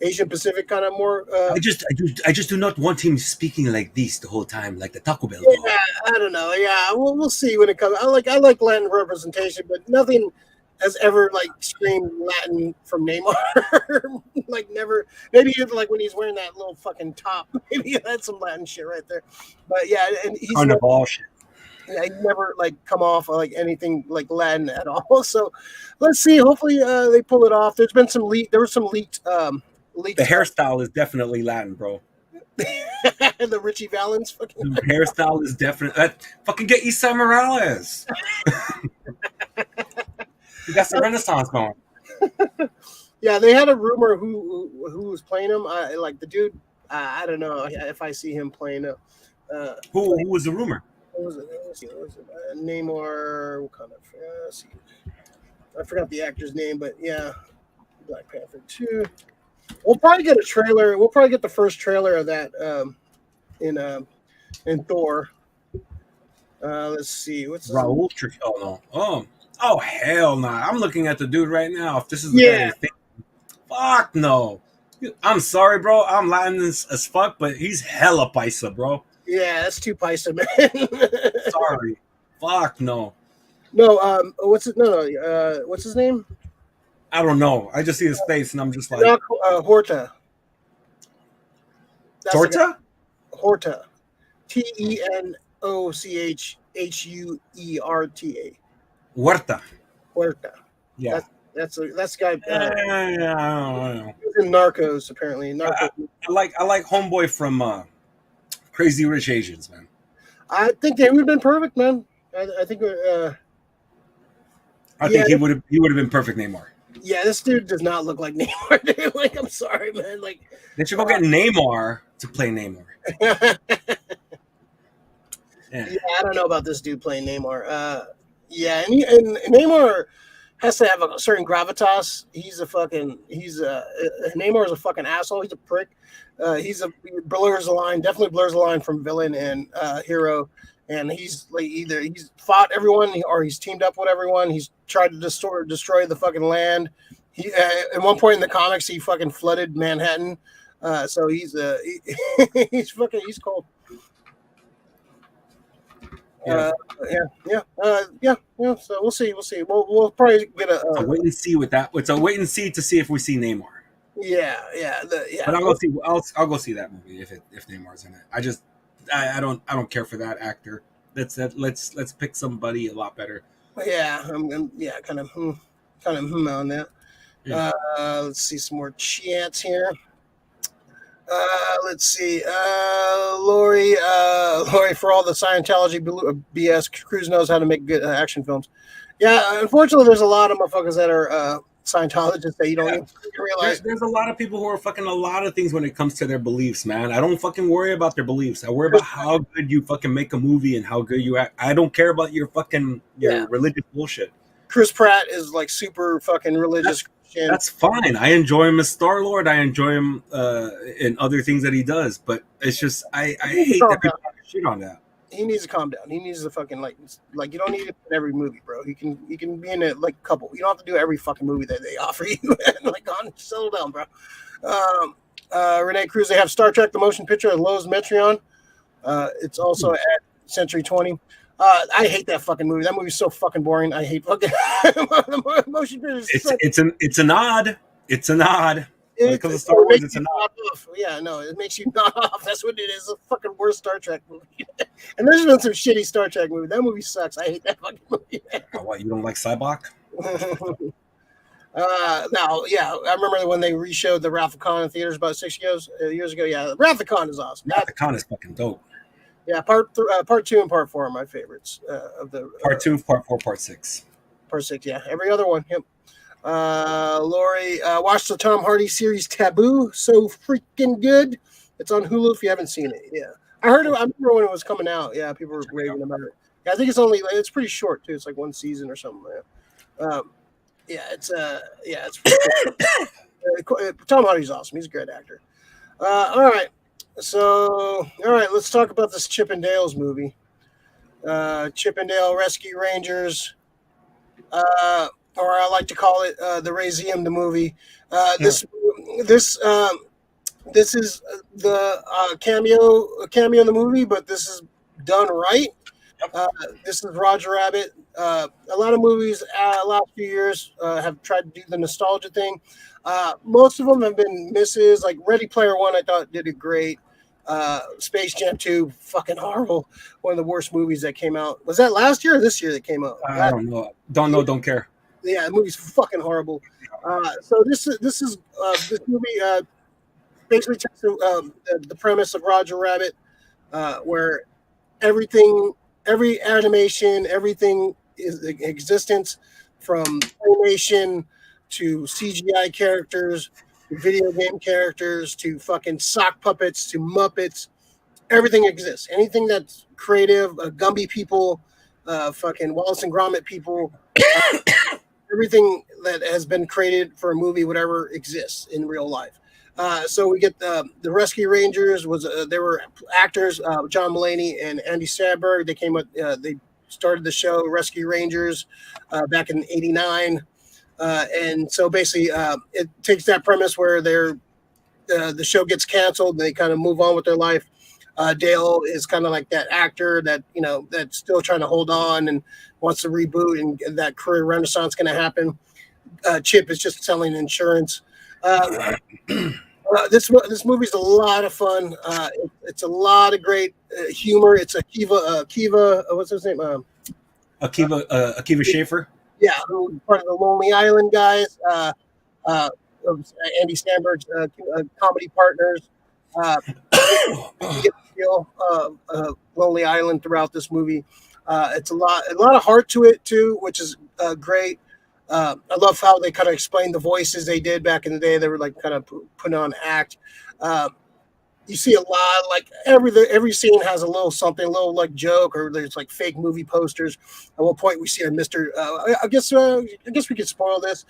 Asian Pacific kind of more. I just do not want him speaking like this the whole time, like the Taco Bell. Yeah, I don't know. Yeah, we'll see when it comes. I like Latin representation, but nothing has ever like screamed Latin from Neymar. Like never. Maybe like when he's wearing that little fucking top. Maybe that's some Latin shit right there. But yeah, and he's Carnival shit. Yeah, he never like come off like anything like Latin at all. So let's see. Hopefully they pull it off. There was some leaked. The hairstyle is definitely Latin, bro. The Richie Valens fucking the hairstyle is definitely fucking get Isai Morales. You got some Renaissance going. Yeah, they had a rumor who was playing him. Like the dude. I don't know if I see him playing him. Who was the rumor? What was it? Namor. What kind of? I forgot the actor's name, but yeah, Black Panther 2. We'll probably get a trailer. We'll probably get the first trailer of that in Thor. Let's see. What's Raul Trujillo? Oh hell no! I'm looking at the dude right now. If this is the guy you think, fuck no. I'm sorry, bro. I'm Latin as fuck, but he's hella paisa, bro. Yeah, that's too paisa, man. Sorry, fuck no. No, what's it? No, what's his name? I don't know. I just see his face, and I'm just like Horta. Horta. Horta. Tenochhuerta. Huerta. Huerta. Yeah. That's the guy. Yeah. He's in Narcos, apparently. I like Homeboy from Crazy Rich Asians, man. I think they would have been perfect, man. I think. I think he would have been perfect Neymar. Yeah, this dude does not look like Neymar, dude. Like, I'm sorry, man. Like, they should go get Neymar to play Neymar. Yeah, I don't know about this dude playing Neymar. Yeah, and Neymar has to have a certain gravitas. Neymar is a fucking asshole. He's a prick. He blurs the line, definitely blurs the line from villain and hero. And he's like either he's fought everyone or he's teamed up with everyone. He's tried to destroy the fucking land. He at one point in the comics he fucking flooded Manhattan. So he's cold. Yeah. So we'll see. We'll probably get a wait and see with that. It's a wait and see to see if we see Neymar. Yeah. But I'll go see that movie if Neymar's in it. I don't care for that actor. Let's pick somebody a lot better. Yeah, I'm kind of on that. Yeah. Let's see some more chats here. Let's see. Lori, for all the Scientology BS, Cruz knows how to make good action films. Yeah, unfortunately, there's a lot of motherfuckers that are Scientologists that you don't even realize. There's a lot of people who are fucking a lot of things when it comes to their beliefs, man. I don't fucking worry about their beliefs. I worry about how good you fucking make a movie and how good you act. I don't care about your religious bullshit. Chris Pratt is like super fucking religious. That's fine. I enjoy him as Star-Lord. I enjoy him in other things that he does. But it's just I hate that people shit on that. He needs to calm down. He needs to fucking like you don't need it in every movie, bro. He can be in it like a couple. You don't have to do every fucking movie that they offer you. Like, settle down, bro. Renee Cruz, they have Star Trek the motion picture at Lowe's Metreon. It's also at Century 20. I hate that fucking movie. That movie's so fucking boring. I hate fucking motion pictures. It's a nod. It's a nod. When it comes to Star Wars, it's a nod. Yeah, no, it makes you nod off. That's what it is. The fucking worst Star Trek movie. And there's been some shitty Star Trek movie. That movie sucks. I hate that fucking movie. What, you don't like Cyborg? Now, yeah, I remember when they reshowed the Wrath of Khan in theaters about 6 years ago. Yeah, Wrath of Khan is awesome. Wrath of Khan is fucking dope. Yeah, part 2 and part 4 are my favorites of the part 2, part 4, part 6. Part 6, yeah. Every other one. Yep. Lori, watched the Tom Hardy series Taboo. So freaking good. It's on Hulu if you haven't seen it. Yeah, I remember when it was coming out. Yeah, people were raving about it. Yeah, I think it's pretty short too. It's like one season or something. It's Tom Hardy's awesome. He's a great actor. All right, let's talk about this Chip and Dale's movie. Chip and Dale Rescue Rangers. Or I like to call it the Razium, the movie. This is the cameo in the movie, but this is done right. This is Roger Rabbit. A lot of movies last few years have tried to do the nostalgia thing. Most of them have been misses. Like Ready Player One, I thought did it great. Space Jam 2, fucking horrible. One of the worst movies that came out. Was that last year or this year that came out? I don't know. Don't care. Yeah, the movie's fucking horrible. So this movie basically takes the premise of Roger Rabbit, where every animation, everything is existence, from animation to CGI characters, to video game characters, to fucking sock puppets, to Muppets. Everything exists. Anything that's creative, Gumby people, fucking Wallace and Gromit people. Everything that has been created for a movie, whatever, exists in real life. So we get the Rescue Rangers. They were actors, John Mulaney and Andy Samberg. They came up. They started the show Rescue Rangers back in '89, and so basically it takes that premise where the show gets canceled. They kind of move on with their life. Dale is kind of like that actor that that's still trying to hold on and wants to reboot, and that career renaissance going to happen. Chip is just selling insurance. This movie's a lot of fun. It's a lot of great humor. It's Akiva. What's his name? Akiva Schaffer. Yeah, part of the Lonely Island guys. Andy Samberg's comedy partners. You get the feel of Lonely Island throughout this movie. It's a lot of heart to it too, which is great. I love how they kind of explained the voices they did back in the day. They were like kind of putting on act. You see a lot, like every scene has a little something, a little like joke, or there's like fake movie posters. At one point, we see a Mr. I guess we could spoil this.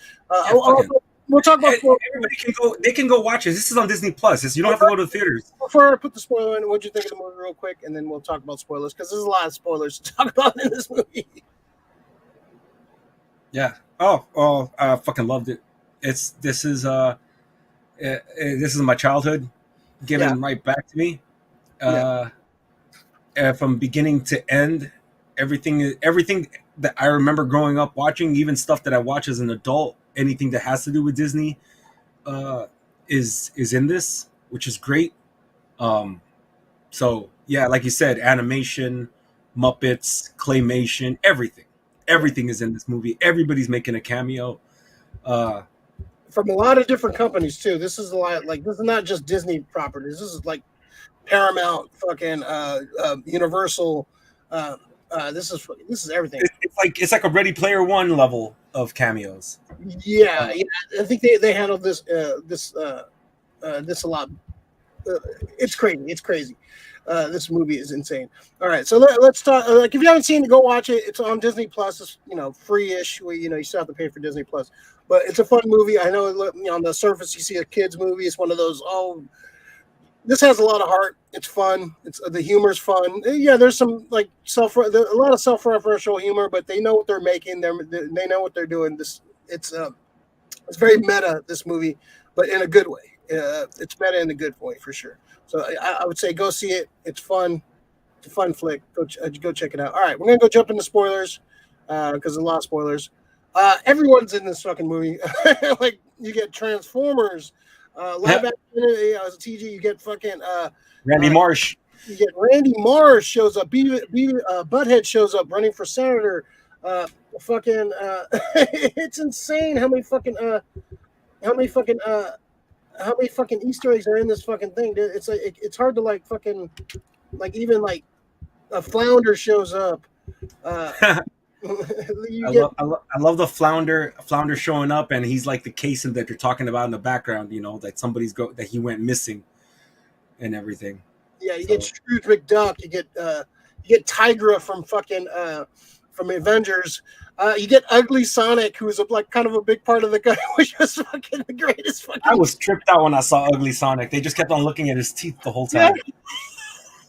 We'll talk about. Everybody can go. They can go watch it. This is on Disney Plus. You don't have to go to the theaters. Before I put the spoiler in, what'd you think of the movie, real quick, and then we'll talk about spoilers because there's a lot of spoilers to talk about in this movie. Yeah. Oh, I fucking loved it. This is my childhood given right back to me. From beginning to end, everything that I remember growing up watching, even stuff that I watch as an adult, anything that has to do with Disney, is in this, which is great. So yeah, like you said, animation, Muppets, claymation, everything is in this movie. Everybody's making a cameo. From a lot of different companies too. This is this is not just Disney properties. This is like Paramount, fucking Universal, This is everything. It's like a Ready Player One level of cameos. Yeah, I think they handled this this a lot. It's crazy. It's crazy. This movie is insane. All right, so let's talk. Like, if you haven't seen it, go watch it. It's on Disney Plus. It's free-ish. You still have to pay for Disney Plus, but it's a fun movie. I know, on the surface you see a kids movie. It's one of those. Oh, this has a lot of heart. It's fun. The humor's fun. Yeah, there's some a lot of self-referential humor, but they know what they're making. They know what they're doing. It's very meta, this movie, but in a good way. It's meta in a good way for sure. So I would say go see it. It's fun. It's a fun flick. Go check it out. All right, we're gonna go jump into spoilers because there's a lot of spoilers. Everyone's in this fucking movie. Like, you get Transformers, live action. TG, you get fucking Randy Marsh. You get Randy Marsh shows up. Butthead shows up running for senator. It's insane how many fucking Easter eggs are in this fucking thing, dude. It's hard to even a flounder shows up. I love the flounder showing up, and he's like the case that you're talking about in the background. That that he went missing, and everything. Yeah, you get Scrooge McDuck. You get Tigra from from Avengers. You get Ugly Sonic, who's kind of a big part of the guy, which was fucking the greatest fucking. I was tripped out when I saw Ugly Sonic. They just kept on looking at his teeth the whole time. Yeah.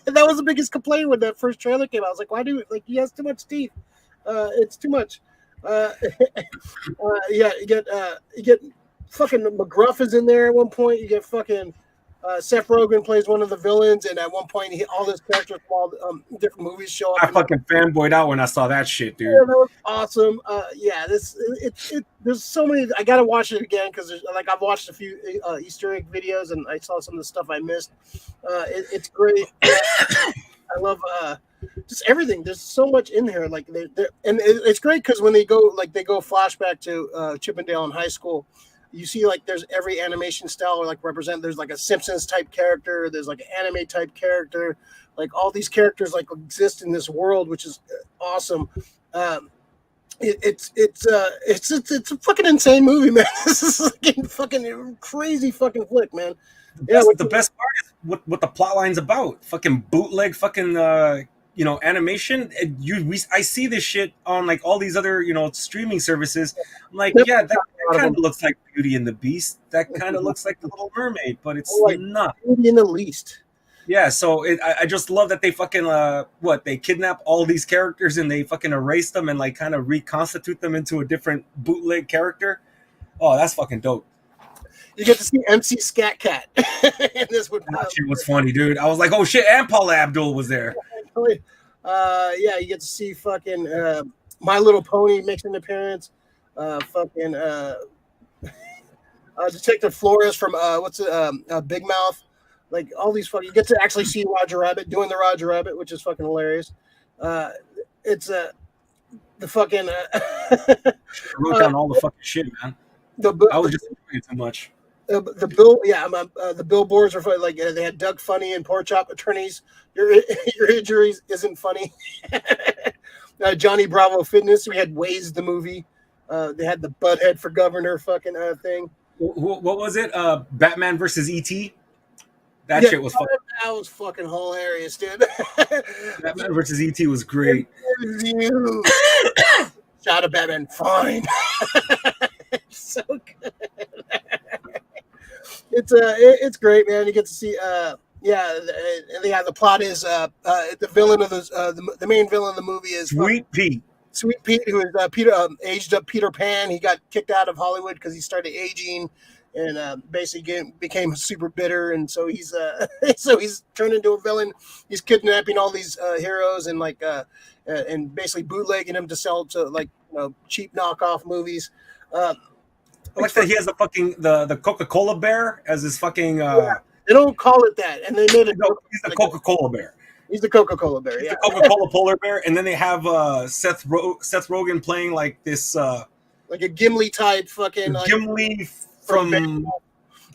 And that was the biggest complaint when that first trailer came out. I was like, why he has too much teeth? It's too much. Yeah, you get fucking McGruff is in there at one point. You get fucking Seth Rogen plays one of the villains, and at one point, all his characters from all different movies show up. I fucking fanboyed out when I saw that shit, dude. Yeah, that was awesome. There's so many. I gotta watch it again because I've watched a few Easter egg videos, and I saw some of the stuff I missed. It's great. I love just everything. There's so much in here. And it's great because when they go flashback to Chippendale in high school. You see, there's every animation style represent. There's a Simpsons type character. There's an anime type character. All these characters exist in this world, which is awesome. It's a fucking insane movie, man. This is fucking crazy fucking flick, man. The best part is what the plot line's about. Fucking bootleg, fucking animation. I see this shit on all these other streaming services. I'm like, yeah, that kind of looks like Beauty and the Beast. That kind of looks like The Little Mermaid, but it's not. Beauty in the least. Yeah, so I just love that they fucking they kidnap all these characters and they fucking erase them and kind of reconstitute them into a different bootleg character. Oh, that's fucking dope. You get to see MC Scat Cat. And this shit was funny, dude. I was like, oh shit, and Paula Abdul was there. Yeah, you get to see fucking My Little Pony makes an appearance. Detective Flores from Big Mouth. All these fucking. You get to actually see Roger Rabbit doing the Roger Rabbit, which is fucking hilarious. It's the fucking. I wrote down all the fucking shit, man. I was just enjoying too much. The billboards are they had Doug Funny and Pork Chop attorneys. Your injuries isn't funny. Johnny Bravo Fitness. We had Waze the movie. They had the Butthead for Governor fucking thing. What was it? Batman versus ET. That shit was fun. That was fucking hilarious, dude. Batman versus ET was great. Shout out Batman. Fine. So good. It's great, man. You get to see the plot is the villain of the main villain of the movie is Sweet Pete, who is aged up Peter Pan. He got kicked out of Hollywood because he started aging and basically became super bitter, and so he's turned into a villain. He's kidnapping all these heroes and and basically bootlegging them to sell to cheap knockoff movies. I like that he has the Coca-Cola bear as his fucking. They don't call it that, and they made it. No, he's the Coca-Cola bear. He's the Coca-Cola bear. He's the Coca-Cola polar bear, and then they have Seth Rogen playing this a Gimli type fucking Gimli from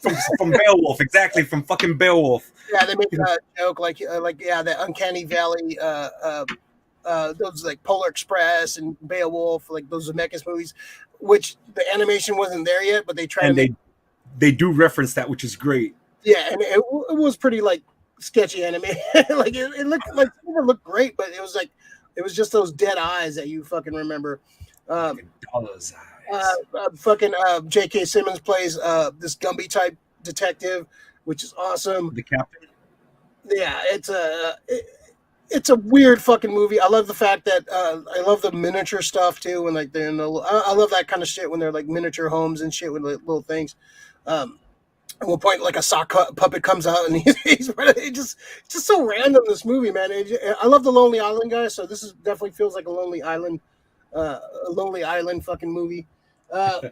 Beowulf, exactly, from fucking Beowulf. Yeah, they make a joke the Uncanny Valley those like Polar Express and Beowulf, like those Zemeckis movies, which the animation wasn't there yet, but they tried And to make. they do reference that, which is great. Yeah, and it was pretty like sketchy anime. Like it looked like it looked great, but it was like it was just those dead eyes that you fucking remember. Like a doll's eyes. Fucking J.K. Simmons plays this Gumby type detective, which is awesome. The captain. Yeah, it's a weird fucking movie. I love the fact that I love the miniature stuff too. When like they're in the, I love that kind of shit when they're like miniature homes and shit with like, little things. At one point, like a sock puppet comes out and it's just so random. This movie, man. I love the Lonely Island guy, so this is definitely feels like a Lonely Island fucking movie. I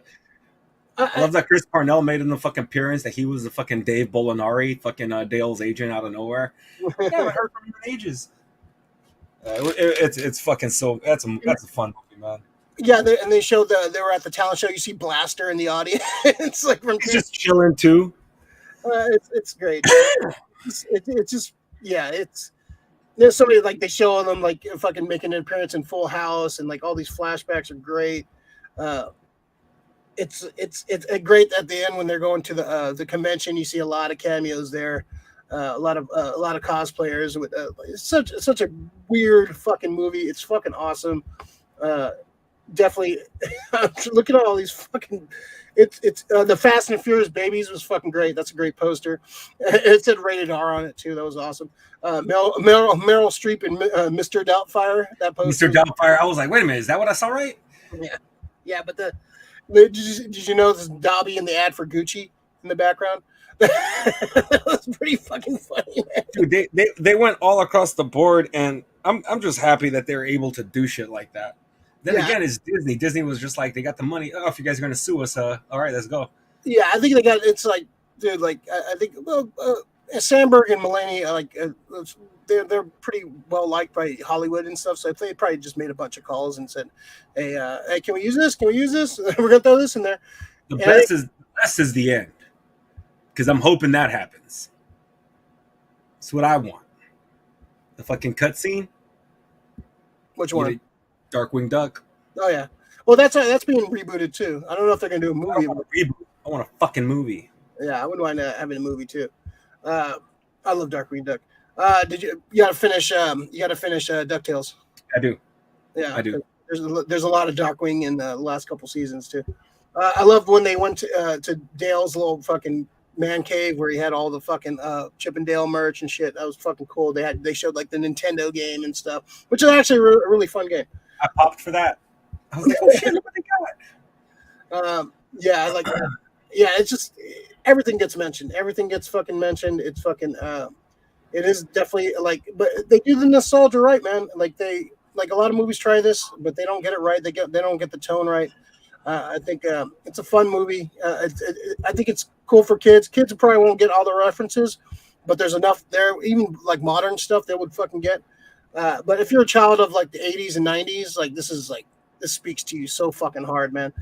love that Chris Parnell made in the fucking appearance that he was the fucking Dave Bolinari, fucking Dale's agent out of nowhere. Yeah, I haven't heard from him in ages. It's fucking so that's a fun movie, man. Yeah, they showed they were at the talent show. You see Blaster in the audience. It's like from He's just chilling too. it's great. It's just there's somebody like they show them like fucking making an appearance in Full House and like all these flashbacks are great. It's great at the end when they're going to the convention. You see a lot of cameos there, a lot of cosplayers. With it's such a weird fucking movie. It's fucking awesome. Definitely look at all these fucking. It's the Fast and Furious babies was fucking great. That's a great poster. It said rated R on it too. That was awesome. Meryl Streep and Mr. Doubtfire. That poster. Mr. Doubtfire. I was like, wait a minute, is that what I saw right? Yeah, but did you know this Dobby in the ad for Gucci in the background? That was pretty fucking funny, man. Dude, they went all across the board, and I'm just happy that they're able to do shit like that. Then again, it's Disney. Disney was just like, they got the money. Oh, if you guys are gonna sue us, all right, let's go. Yeah, I think they got. It's like, dude, like I think Sandberg and Mulaney, they're pretty well liked by Hollywood and stuff. So they probably just made a bunch of calls and said, "Hey, can we use this? Can we use this? We're gonna throw this in there." The best is the end, because I'm hoping that happens. That's what I want. The fucking cutscene. Which one? Darkwing Duck. Oh yeah. Well, that's being rebooted too. I don't know if they're gonna do a movie. I want a fucking movie. Yeah, I wouldn't mind having a movie too. I love Darkwing Duck. You gotta finish DuckTales. I do. Yeah, I do. There's a lot of Darkwing in the last couple seasons too. I loved when they went to Dale's little fucking man cave where he had all the fucking Chip and Dale merch and shit. That was fucking cool. They showed like the Nintendo game and stuff, which is actually a really fun game. I popped for that. I was like, oh shit, look what they got. Yeah, I like that. Yeah, it's just everything gets mentioned. Everything gets fucking mentioned. It's fucking it is definitely like, but they do the nostalgia right, man. Like a lot of movies try this, but they don't get it right. They don't get the tone right. I think it's a fun movie. I think it's cool for kids. Kids probably won't get all the references, but there's enough there. Even like modern stuff they would fucking get. But if you're a child of like the 80s and 90s, like this speaks to you so fucking hard, man.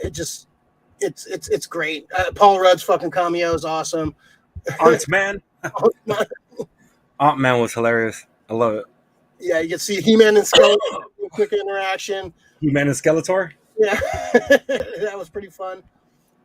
It's great. Paul Rudd's fucking cameo is awesome. Ant-Man. Ant-Man was hilarious. I love it. Yeah, you can see He-Man and Skeletor, quick interaction. He-Man and Skeletor. Yeah, that was pretty fun.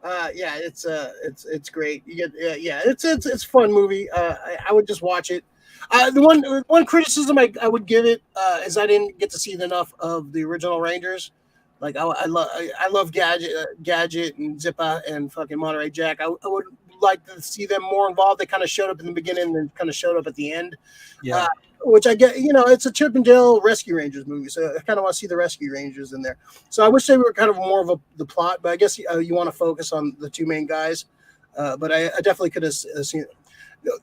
Yeah, it's great. You get it's a fun movie. I would just watch it. The one criticism I would give it is I didn't get to see enough of the original Rangers. Like I love Gadget and Zippa and fucking Monterey Jack. I would like to see them more involved. They kind of showed up in the beginning and kind of showed up at the end. Yeah. Which I get, it's a Chip and Dale Rescue Rangers movie, so I kind of want to see the Rescue Rangers in there. So I wish they were kind of more of the plot, but I guess you want to focus on the two main guys. But I definitely could have seen it.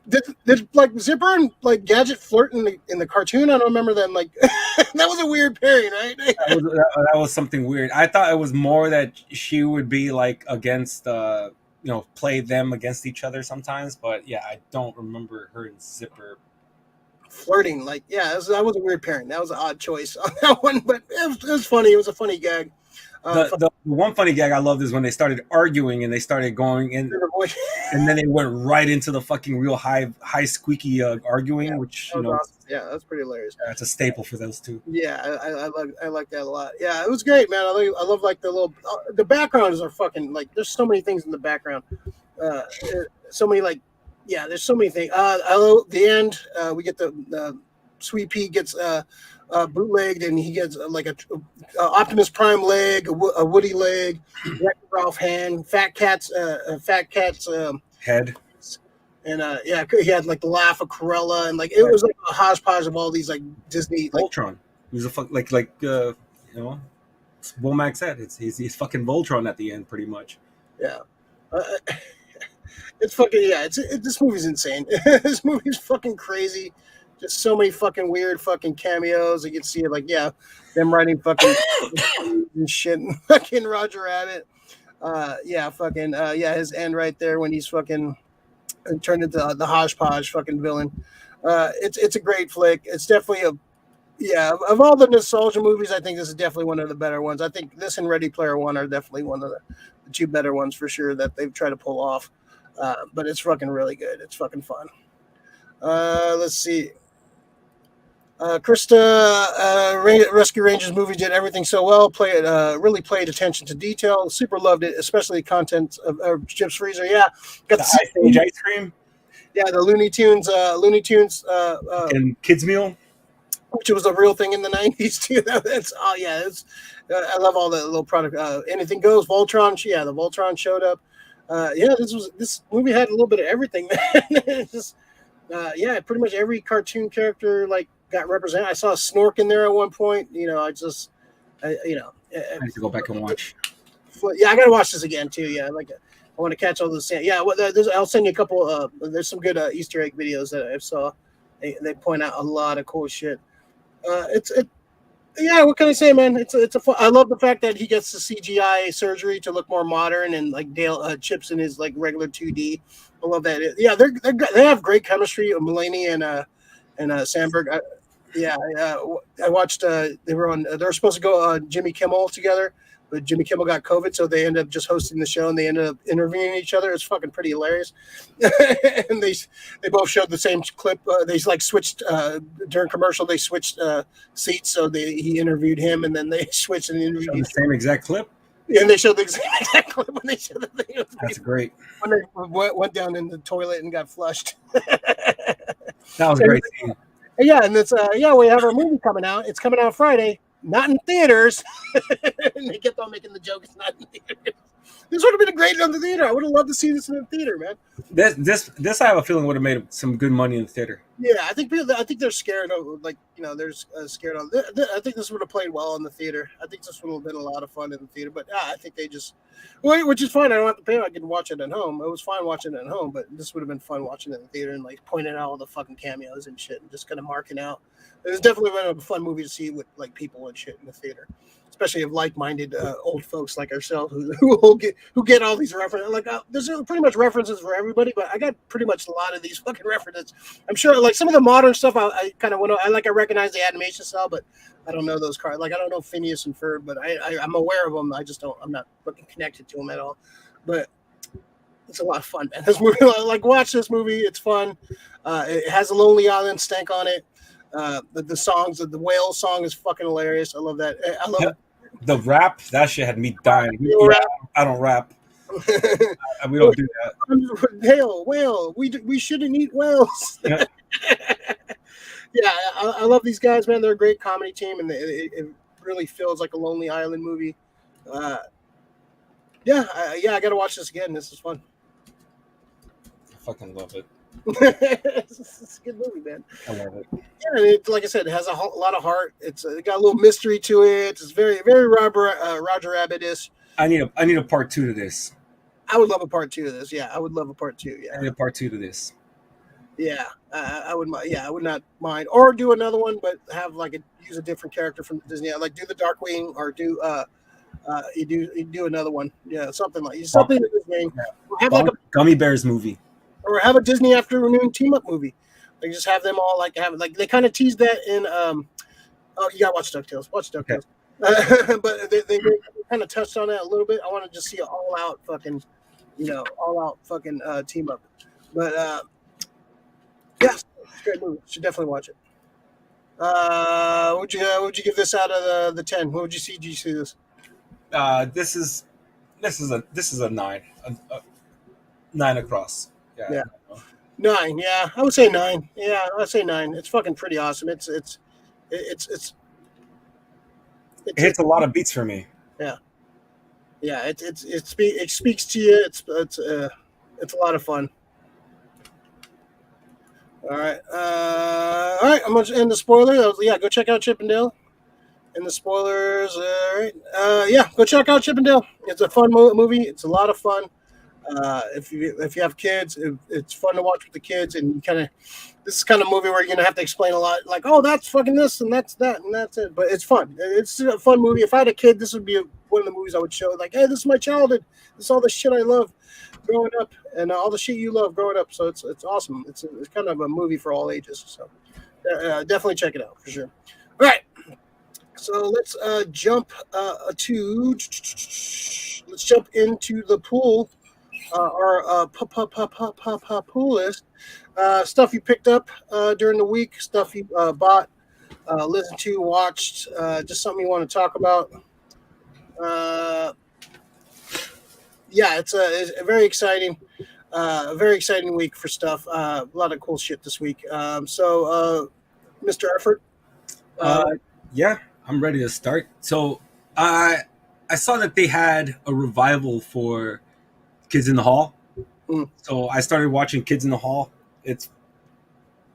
Did like Zipper and like Gadget flirt in the cartoon? I don't remember them. Like that was a weird pairing, right? that was something weird. I thought it was more that she would be like against, play them against each other sometimes. But yeah, I don't remember her and Zipper flirting. Like that was a weird pairing. That was an odd choice on that one, but it was funny. It was a funny gag. The one funny gag I loved is when they started arguing and they started going and then they went right into the fucking real high squeaky arguing, which that was awesome. Yeah, that's pretty hilarious. It's a staple for those two. Yeah, I like that a lot. Yeah, it was great, man. I love like the backgrounds are fucking like. There's so many things in the background. So many like, yeah. There's so many things. I love the end. We get the Sweet Pea gets bootlegged and he gets like a Optimus Prime leg, a Woody leg, Ralph hand, Fat Cat's head. And he had like the laugh of Corella, and like it was like a hodgepodge of all these like Disney. Like, Voltron. He was a Womack said, he's fucking Voltron at the end, pretty much. Yeah, it's fucking this movie's insane. This movie's fucking crazy. Just so many fucking weird fucking cameos. You can see it like them writing fucking and shit. And fucking Roger Rabbit. His end right there when he's fucking. And turned into the hodgepodge fucking villain. It's a great flick. It's definitely of all the nostalgia movies, I think this is definitely one of the better ones. I think this and Ready Player One are definitely one of the two better ones for sure that they've tried to pull off. But it's fucking really good. It's fucking fun. Let's see. Krista, Rescue Rangers movie did everything so well. Really played attention to detail. Super loved it, especially the content of Chip's Freezer. Yeah, got the Ice Age ice cream. Yeah, the Looney Tunes, and Kids Meal, which was a real thing in the '90s too. I love all the little product. Anything goes. Voltron. The Voltron showed up. This movie had a little bit of everything, man. Pretty much every cartoon character like got represented. I saw a Snork in there at one point. I need to go back and watch. Yeah, I gotta watch this again too. Yeah, I want to catch all this. Yeah, I'll send you a couple. There's some good Easter egg videos that I saw. They point out a lot of cool shit. What can I say, man? It's a fun. I love the fact that he gets the CGI surgery to look more modern and like Dale Chips in his like regular 2D. I love that. Yeah, they have great chemistry. Mulaney and Sandberg. I watched. They were supposed to go Jimmy Kimmel together, but Jimmy Kimmel got COVID, so they ended up just hosting the show and they ended up interviewing each other. It's fucking pretty hilarious. And they both showed the same clip. They like switched during commercial. They switched seats, so he interviewed him, and then they switched and interviewed the same exact clip. Yeah, and they showed the exact clip when they showed the thing. That's great. When they went down in the toilet and got flushed. That was a great scene. Yeah, and it's we have our movie coming out. It's coming out Friday, not in theaters. And they kept on making the joke. It's not in theaters. This would have been great on the theater. I would have loved to see this in the theater, man. This I have a feeling would have made some good money in the theater. Yeah, I think they're scared of they're scared of. I think this would have played well in the theater. I think this would have been a lot of fun in the theater. But I think they just, which is fine. I don't have to pay. I can watch it at home. It was fine watching it at home, but this would have been fun watching it in the theater and like pointing out all the fucking cameos and shit and just kind of marking out. It was definitely been a fun movie to see with like people and shit in the theater. Especially of like-minded old folks like ourselves who get all these references. Like there's pretty much references for everybody, but I got pretty much a lot of these fucking references. I'm sure, like some of the modern stuff, I kind of want to. I recognize the animation style, but I don't know those cards. Like I don't know Phineas and Ferb, but I'm aware of them. I just don't. I'm not fucking connected to them at all. But it's a lot of fun, man. This movie, watch this movie. It's fun. It has a Lonely Island stank on it. The songs, the whale song is fucking hilarious. I love that. I love it. The rap, that shit had me dying. I don't rap. We don't do that. Whale. We shouldn't eat whales. Yeah, I love these guys, man. They're a great comedy team, and it really feels like a Lonely Island movie. I got to watch this again. This is fun. I fucking love it. It's a good movie, man. I love it. Yeah, and like I said, it has a lot of heart. It got a little mystery to it. It's very, very Roger Rabbit-ish. I need a part 2 to this. I would love a part 2 of this. Yeah, I would love a part 2. Yeah, I need a part 2 to this. Yeah, I would. Yeah, I would not mind, or do another one, but have use a different character from Disney. Like do the Darkwing, or do you do another one. Yeah, something like Disney. Have like a Gummy Bears movie. Or have a Disney afternoon team up movie. Like just have them all they kind of teased that in you gotta watch DuckTales. Watch DuckTales. Okay. But they kind kind of touched on that a little bit. I want to just see an all out fucking team up. But yeah, it's a great movie. Should definitely watch it. Would you give this out of the 10? What would you see? Did you see this? This is a 9, a 9 across. Yeah. 9. Yeah, I would say 9. Yeah, I'd say 9. It's fucking pretty awesome. It hits a lot of beats for me. Yeah. It speaks to you. It's a lot of fun. All right. I'm going to end the spoiler. Yeah, go check out Chippendale. And the spoilers. All right. Yeah, go check out Chippendale. It's a fun movie. It's a lot of fun. If you have kids, it's fun to watch with the kids. And this is kind of movie where you're going to have to explain a lot. Like, oh, that's fucking this and that's that and that's it. But it's fun. It's a fun movie. If I had a kid, this would be one of the movies I would show. Like, hey, this is my childhood. This is all the shit I love growing up, and all the shit you love growing up. So it's awesome. It's kind of a movie for all ages. So definitely check it out for sure. All right, so let's jump into the pool. Our pool list. Stuff you picked up during the week. Stuff you bought, listened to, watched. Just something you want to talk about. Yeah, it's a very exciting week for stuff. A lot of cool shit this week. So, Mr. Effort. Yeah, I'm ready to start. So, I saw that they had a revival for Kids in the Hall. So I started watching Kids in the Hall.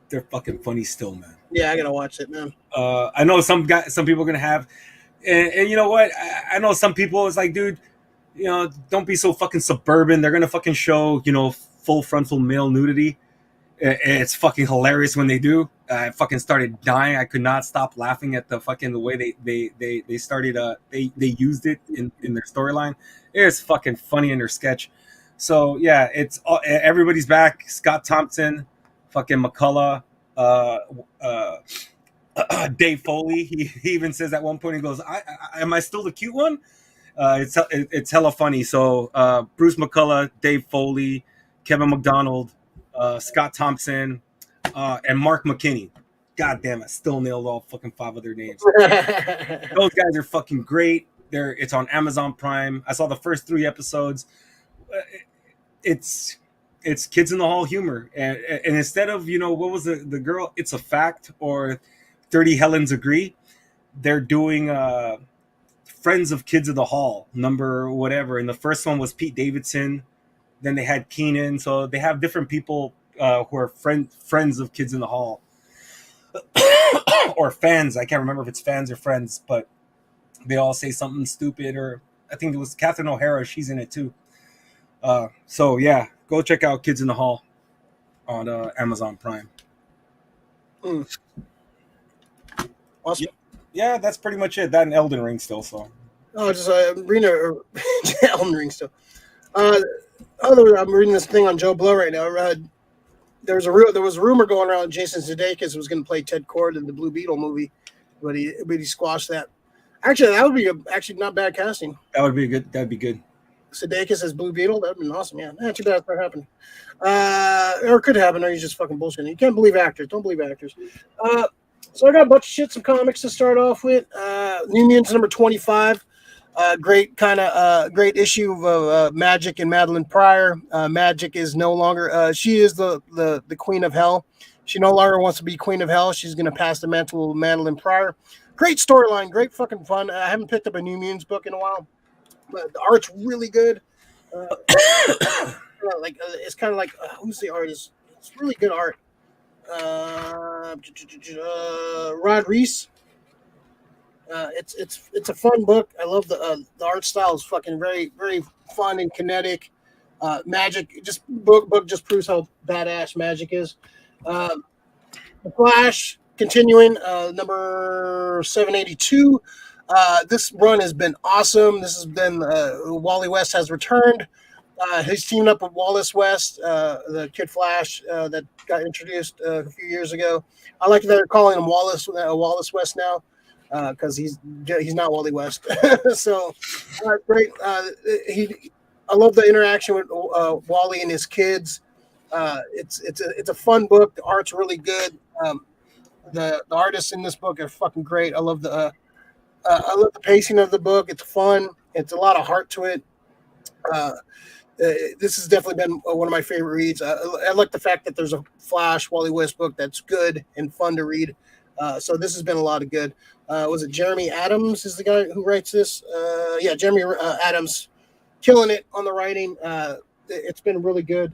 They're fucking funny still, man. Yeah, I gotta watch it, man. I know some people are gonna have, and you know what? I know some people. It's like, dude, don't be so fucking suburban. They're gonna fucking show, full frontal male nudity. It's fucking hilarious when they do. I fucking started dying. I could not stop laughing at the way they started. They used it in their storyline. It's fucking funny in their sketch. So yeah, it's everybody's back. Scott Thompson, fucking McCullough, Dave Foley. He even says at one point, he goes, "Am I still the cute one?" It's hella funny. So Bruce McCullough, Dave Foley, Kevin McDonald, Scott Thompson, and Mark McKinney. God damn, I still nailed all fucking 5 of their names. Those guys are fucking great. It's on Amazon Prime. I saw the first 3 episodes. It's Kids in the Hall humor, and instead of what was the girl? It's a Fact or 30 Helens Agree. They're doing Friends of Kids of the Hall number whatever, and the first one was Pete Davidson. Then they had Keenan, so they have different people who are friends of Kids in the Hall or fans. I can't remember if it's fans or friends, but they all say something stupid, or I think it was Catherine O'Hara. She's in it too. So yeah, go check out Kids in the Hall on Amazon Prime. Awesome. Yeah, that's pretty much it. That and Elden Ring still. So. Oh, just reading Elden Ring still. I'm reading this thing on Joe Blow right now. There was a rumor going around Jason Sudeikis was going to play Ted Kord in the Blue Beetle movie, but he squashed that. Actually, that would be not bad casting. That'd be good. Sudeikis as Blue Beetle, that'd be awesome. Yeah, too bad it's not happening. Or it could happen, or he's just fucking bullshitting. You can't believe actors. Don't believe actors. So I got a bunch of shit, some comics to start off with. New Mutants number 25. Great issue of Magic and Madeline Pryor. Magic is no longer. She is the Queen of Hell. She no longer wants to be Queen of Hell. She's going to pass the mantle to Madeline Pryor. Great storyline. Great fucking fun. I haven't picked up a New Mutants book in a while. But the art's really good. It's kind of like who's the artist? It's really good art. Rod Reese. It's a fun book. I love the art style is fucking very very fun and kinetic. Magic book just proves how badass Magic is. The Flash continuing number 782. This run has been awesome. This has been Wally West has returned. He's teamed up with Wallace West, the Kid Flash that got introduced a few years ago. I like that they're calling him Wallace West now. because he's not Wally West. So great. I love the interaction with Wally and his kids. It's a fun book. The art's really good. The artists in this book are fucking great. I love the pacing of the book. It's fun. It's a lot of heart to it. This has definitely been one of my favorite reads. I like the fact that there's a Flash Wally West book that's good and fun to read. So this has been a lot of good. Was it Jeremy Adams is the guy who writes this? Yeah, Jeremy Adams, killing it on the writing. It's been really good.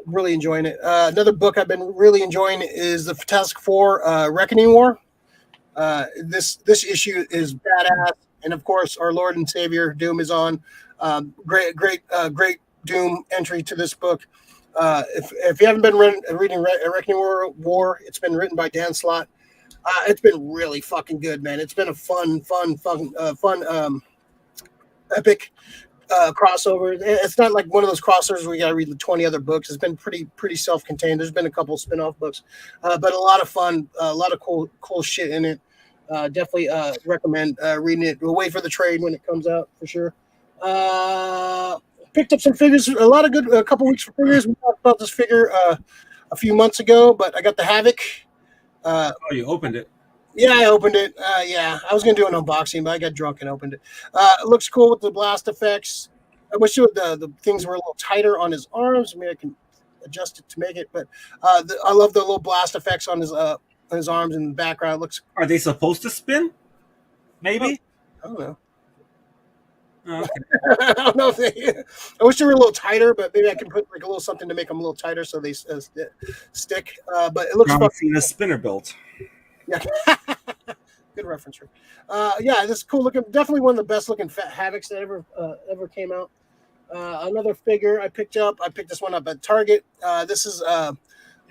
Really enjoying it. Another book I've been really enjoying is the Fantastic Four Reckoning War. This issue is badass, and of course, our Lord and Savior Doom is on. Great Doom entry to this book. If you haven't been reading Reckoning War, it's been written by Dan Slott. It's been really fucking good, man. It's been a fun, epic crossover. It's not like one of those crossovers where you got to read the 20 other books. It's been pretty self-contained. There's been a couple spin-off books, but a lot of fun, a lot of cool shit in it. Definitely recommend reading it. We'll wait for the trade when it comes out for sure. Picked up some figures, a couple weeks for figures. We talked about this figure a few months ago, but I got the Havoc. Oh, you opened it? Yeah, I opened it. Yeah, I was gonna do an unboxing, but I got drunk and opened it. It looks cool with the blast effects. I wish the things were a little tighter on his arms. Maybe I can adjust it to make it. But I love the little blast effects on his arms in the background. It looks. Are they supposed to spin? Maybe. I don't know. Oh, okay. I don't know if I wish they were a little tighter, but maybe I can put like a little something to make them a little tighter so they stick. But it looks. I've seen a spinner built. Yeah. Good reference. Yeah, this is cool looking. Definitely one of the best looking Havocs that ever came out. Another figure I picked up. I picked this one up at Target. This is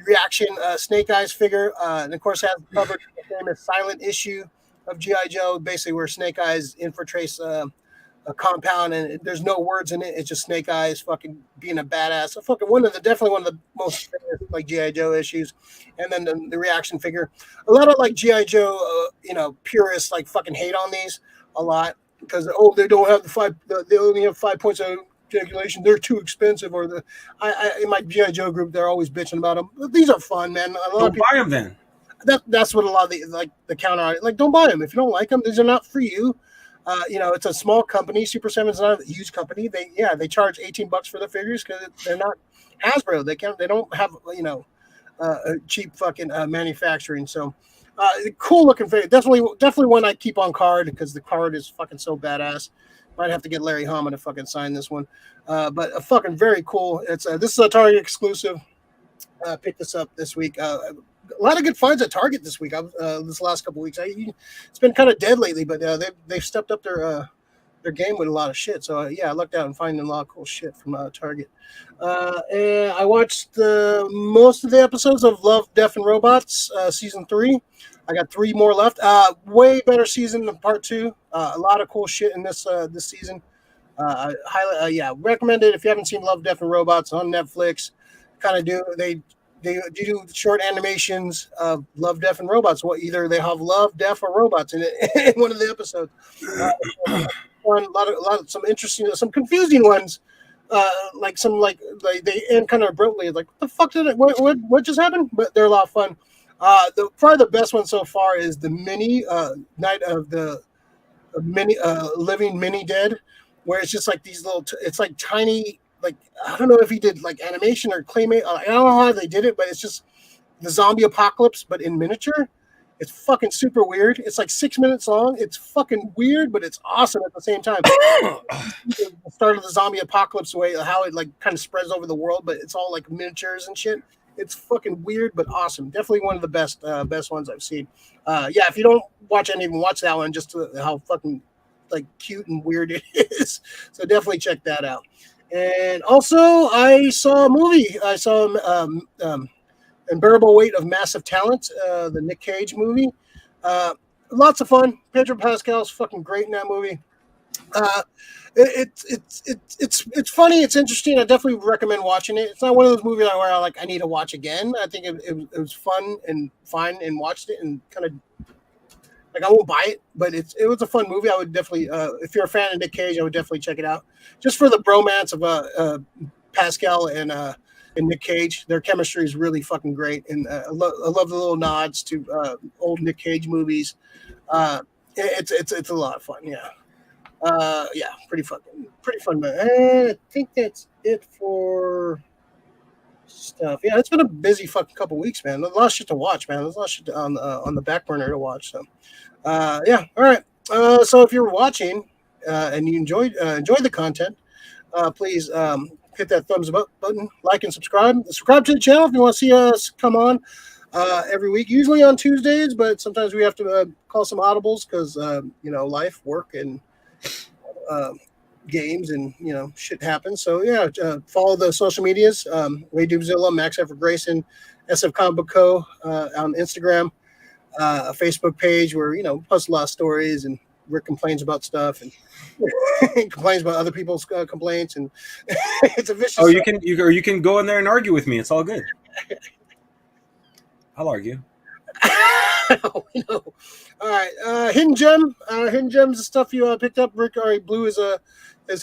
Reaction Snake Eyes figure, and of course has covered the famous silent issue of G.I. Joe, basically where Snake Eyes infiltrates a compound and there's no words in it. It's just Snake Eyes fucking being a badass. Definitely one of the most famous like G.I. Joe issues. And then the Reaction figure. A lot of like G.I. Joe, purists like fucking hate on these a lot because they don't have they only have 5 points of calculation. They're too expensive. Or in my G.I. Joe group, they're always bitching about them. But these are fun, man. Don't buy them then. That's what a lot of the counter like. Don't buy them if you don't like them. These are not for you. It's a small company. Super 7's not a huge company. They charge $18 for the figures because they're not Hasbro. They don't have a cheap fucking manufacturing. So cool looking figure. Definitely one I keep on card because the card is fucking so badass. Might have to get Larry Hama to fucking sign this one. But a fucking very cool. This is a Target exclusive. Picked this up this week. A lot of good finds at Target this week. This last couple weeks, it's been kind of dead lately, but they've stepped up their game with a lot of shit. So I lucked out and finding a lot of cool shit from Target. And I watched most of the episodes of Love, Death, and Robots season 3. I got 3 more left. Way better season than part 2. A lot of cool shit in this season. Recommend it if you haven't seen Love, Death, and Robots on Netflix. Kind of They do short animations of Love, Death, and Robots. Well, either they have Love, Death, or Robots in it in one of the episodes. A lot of some interesting, some confusing ones. They end kind of abruptly. Like, what the fuck what just happened? But they're a lot of fun. Probably the best one so far is the mini Night of the Living Mini Dead, where it's just like these little. It's like tiny. Like, I don't know if he did like animation or claymation. I don't know how they did it, but it's just the zombie apocalypse, but in miniature. It's fucking super weird. It's like 6 minutes long. It's fucking weird, but it's awesome at the same time. The start of the zombie apocalypse way, how it like kind of spreads over the world, but it's all like miniatures and shit. It's fucking weird, but awesome. Definitely one of the best ones I've seen. If you don't watch any of them, watch that one just to how fucking like cute and weird it is. So definitely check that out. And also, I saw a movie. I saw Unbearable Weight of Massive Talent, the Nick Cage movie. Lots of fun. Pedro Pascal's fucking great in that movie. It's funny. It's interesting. I definitely recommend watching it. It's not one of those movies where I need to watch again. I think it was fun and fine and watched it and kind of Like I won't buy it, but it was a fun movie. I would definitely, if you're a fan of Nick Cage, I would definitely check it out. Just for the bromance of Pascal and Nick Cage. Their chemistry is really fucking great, and I love the little nods to old Nick Cage movies. It's a lot of fun. Yeah. Yeah, pretty fun. But I think that's it for stuff. Yeah, it's been a busy fucking couple weeks, man. There's a lot of shit to watch, man. There's a lot of shit on the back burner to watch. So, yeah. All right. So if you're watching and you enjoyed the content, please hit that thumbs up button, like and subscribe. Subscribe to the channel if you want to see us come on every week. Usually on Tuesdays, but sometimes we have to call some audibles because life, work, and games and shit happens. So yeah, follow the social medias, Ray Dubzilla, Max Effort Grayson, SF Comic Book Co. On Instagram, a Facebook page where post a lot of stories, and Rick complains about stuff and complains about other people's complaints, and it's a vicious. Oh, you can go in there and argue with me. It's all good. I'll argue. No. All right, hidden gem. Hidden gems, the stuff you picked up. Rick already blew his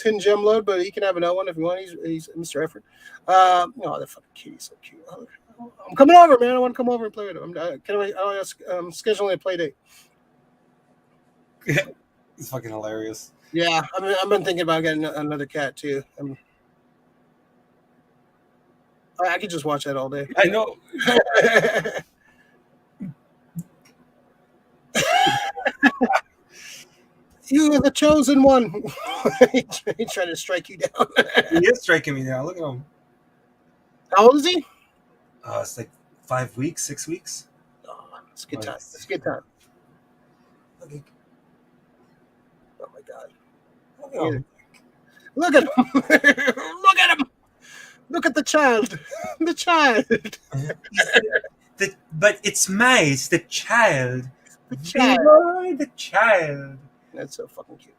hidden gem load, but he can have another one if you want. He's Mr. Effort. Oh, that fucking kitty's so cute. I'm coming over, man. I want to come over and play with him. I'm scheduling a play date. It's fucking hilarious. Yeah, I've been thinking about getting another cat too. I could just watch that all day. I know. You are the chosen one. He's trying to strike you down. He is striking me down. Look at him. How old is he? It's like 5 weeks, 6 weeks. Oh, it's a good time. It's a good time. Okay. Oh my god. Oh. Look at him. Look at him. Look at the child. The child. But it's mice, the child. The child. Boy, the child. That's so fucking cute.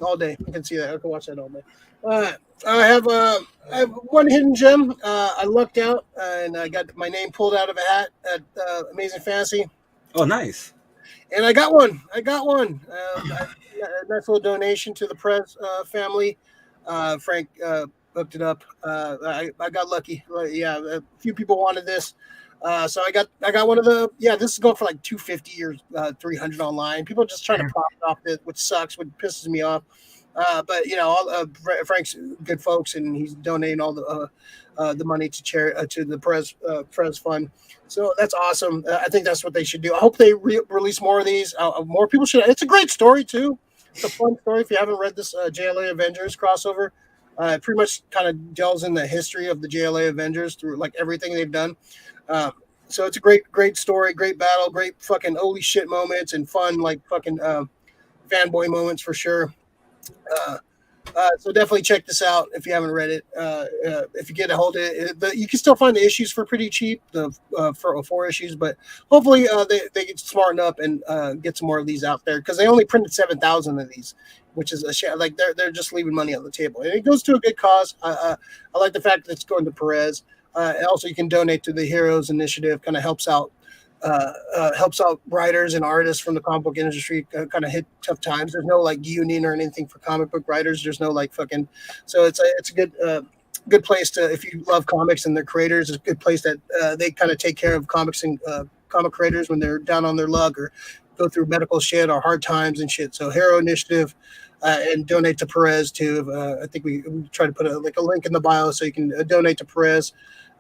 All day. I can see that. I can watch that all day. I have one hidden gem. I lucked out and I got my name pulled out of a hat at Amazing Fantasy. Oh, nice. And I got one. A nice little donation to the Prez family. Frank hooked it up. I got lucky. Yeah, a few people wanted this. So I got one of the this is going for like $250 or $300 online. People are just trying to profit off it, which sucks, which pisses me off. But Frank's good folks, and he's donating all the money to the Prez fund. So that's awesome. I think that's what they should do. I hope they release more of these. More people should. It's a great story too. It's a fun story. If you haven't read this JLA Avengers crossover, it pretty much kind of delves in the history of the JLA Avengers through like everything they've done. So it's a great story, great battle, great fucking holy shit moments, and fun like fucking fanboy moments for sure. So definitely check this out if you haven't read it. If you get a hold of it, you can still find the issues for pretty cheap, for 4 issues. But hopefully they get smarten up and get some more of these out there, because they only printed 7,000 of these, which is a shit. Like they're just leaving money on the table, and it goes to a good cause. I like the fact that it's going to Perez. Also, you can donate to the Heroes Initiative. Kind of helps out writers and artists from the comic book industry kind of hit tough times. There's no like union or anything for comic book writers. There's no like fucking. So it's a good place to, if you love comics and their creators. It's a good place that they kind of take care of comics and comic creators when they're down on their luck or go through medical shit or hard times and shit. So Hero Initiative. And donate to Perez too. I think we try to put a link in the bio so you can donate to Perez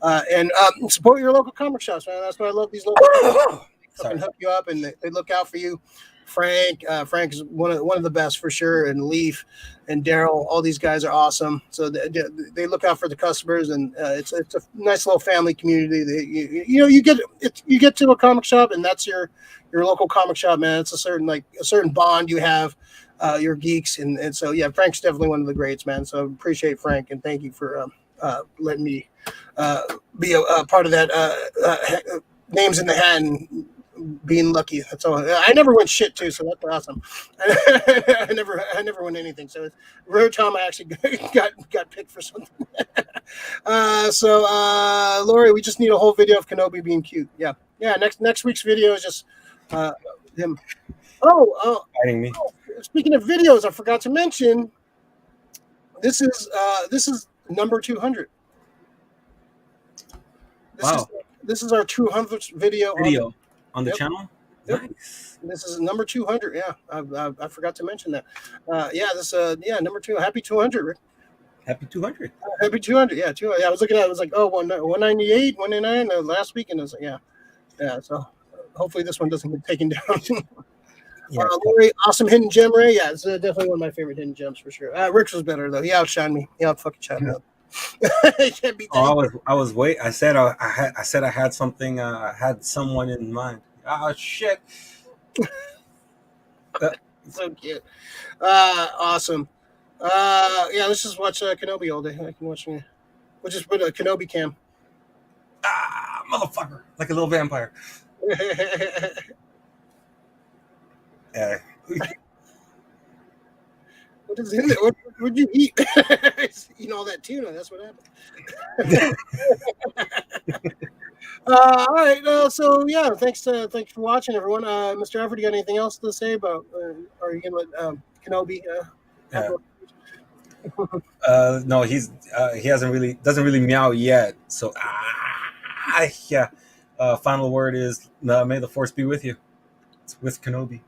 and support your local comic shops, man. That's why I love these local. Fucking hook you up and they look out for you. Frank is one of the best for sure, and Leaf and Daryl. All these guys are awesome. So they look out for the customers, and it's a nice little family community. You get to a comic shop, and that's your local comic shop, man. It's a certain bond you have. You're geeks, and so yeah, Frank's definitely one of the greats, man. So appreciate Frank, and thank you for letting me be a part of that names in the hat and being lucky. That's all. I never win shit too, so that's awesome. I never win anything. So it's rare time I actually got picked for something. So Lori, we just need a whole video of Kenobi being cute. Yeah. Next week's video is just him. Oh, Fighting me. speaking of videos, I forgot to mention. This is number 200. Wow. This is our 200th video. On the Yep. channel. Yep. Nice. This is number 200. Yeah, I forgot to mention that. Number 2. Happy 200, Rick. Happy 200. Happy 200. Yeah, 200. Yeah, I was looking at it. I was like, 198, 199 last week, and I was like, yeah. So hopefully this one doesn't get taken down. Yeah. Lori, awesome hidden gem, Ray. Yeah, it's definitely one of my favorite hidden gems for sure. Rick's was better though. He outshined me. He fucking shined me up. Can't beat that. I was wait. I said I had something. I had someone in mind. Oh shit. So cute. Awesome. Let's just watch Kenobi all day. I can watch me. We'll just put a Kenobi cam. Motherfucker, like a little vampire. Yeah. What is in there? What'd you eat? Eating all that tuna. That's what happened. All right. Thanks for watching, everyone. Mr. Everett, you got anything else to say about? Are you gonna let Kenobi? No, he doesn't really meow yet. So final word is may the force be with you. It's with Kenobi.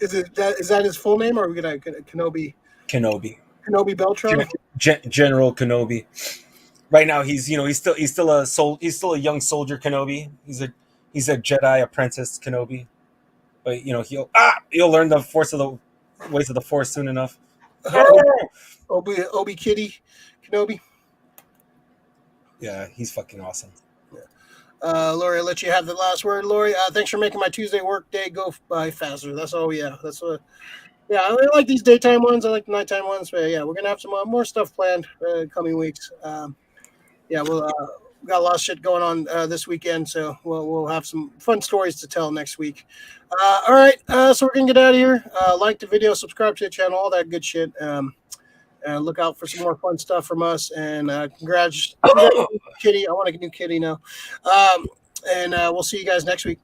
Is that his full name, or are we gonna Kenobi? Kenobi Beltran. General Kenobi. Right now, he's still a young soldier Kenobi. He's a Jedi apprentice Kenobi, but he'll learn the ways of the force soon enough. Obi Kitty Kenobi. Yeah, he's fucking awesome. Lori, I'll let you have the last word. Lori, thanks for making my Tuesday work day go by faster. That's all. Yeah, I like these daytime ones. I like the nighttime ones. But yeah, we're gonna have some more stuff planned coming weeks. We'll got a lot of shit going on this weekend, so we'll have some fun stories to tell next week. All right, so we're gonna get out of here. Like the video, subscribe to the channel, all that good shit. Look out for some more fun stuff from us. And congrats, Kitty. I want a new Kitty now. And we'll see you guys next week.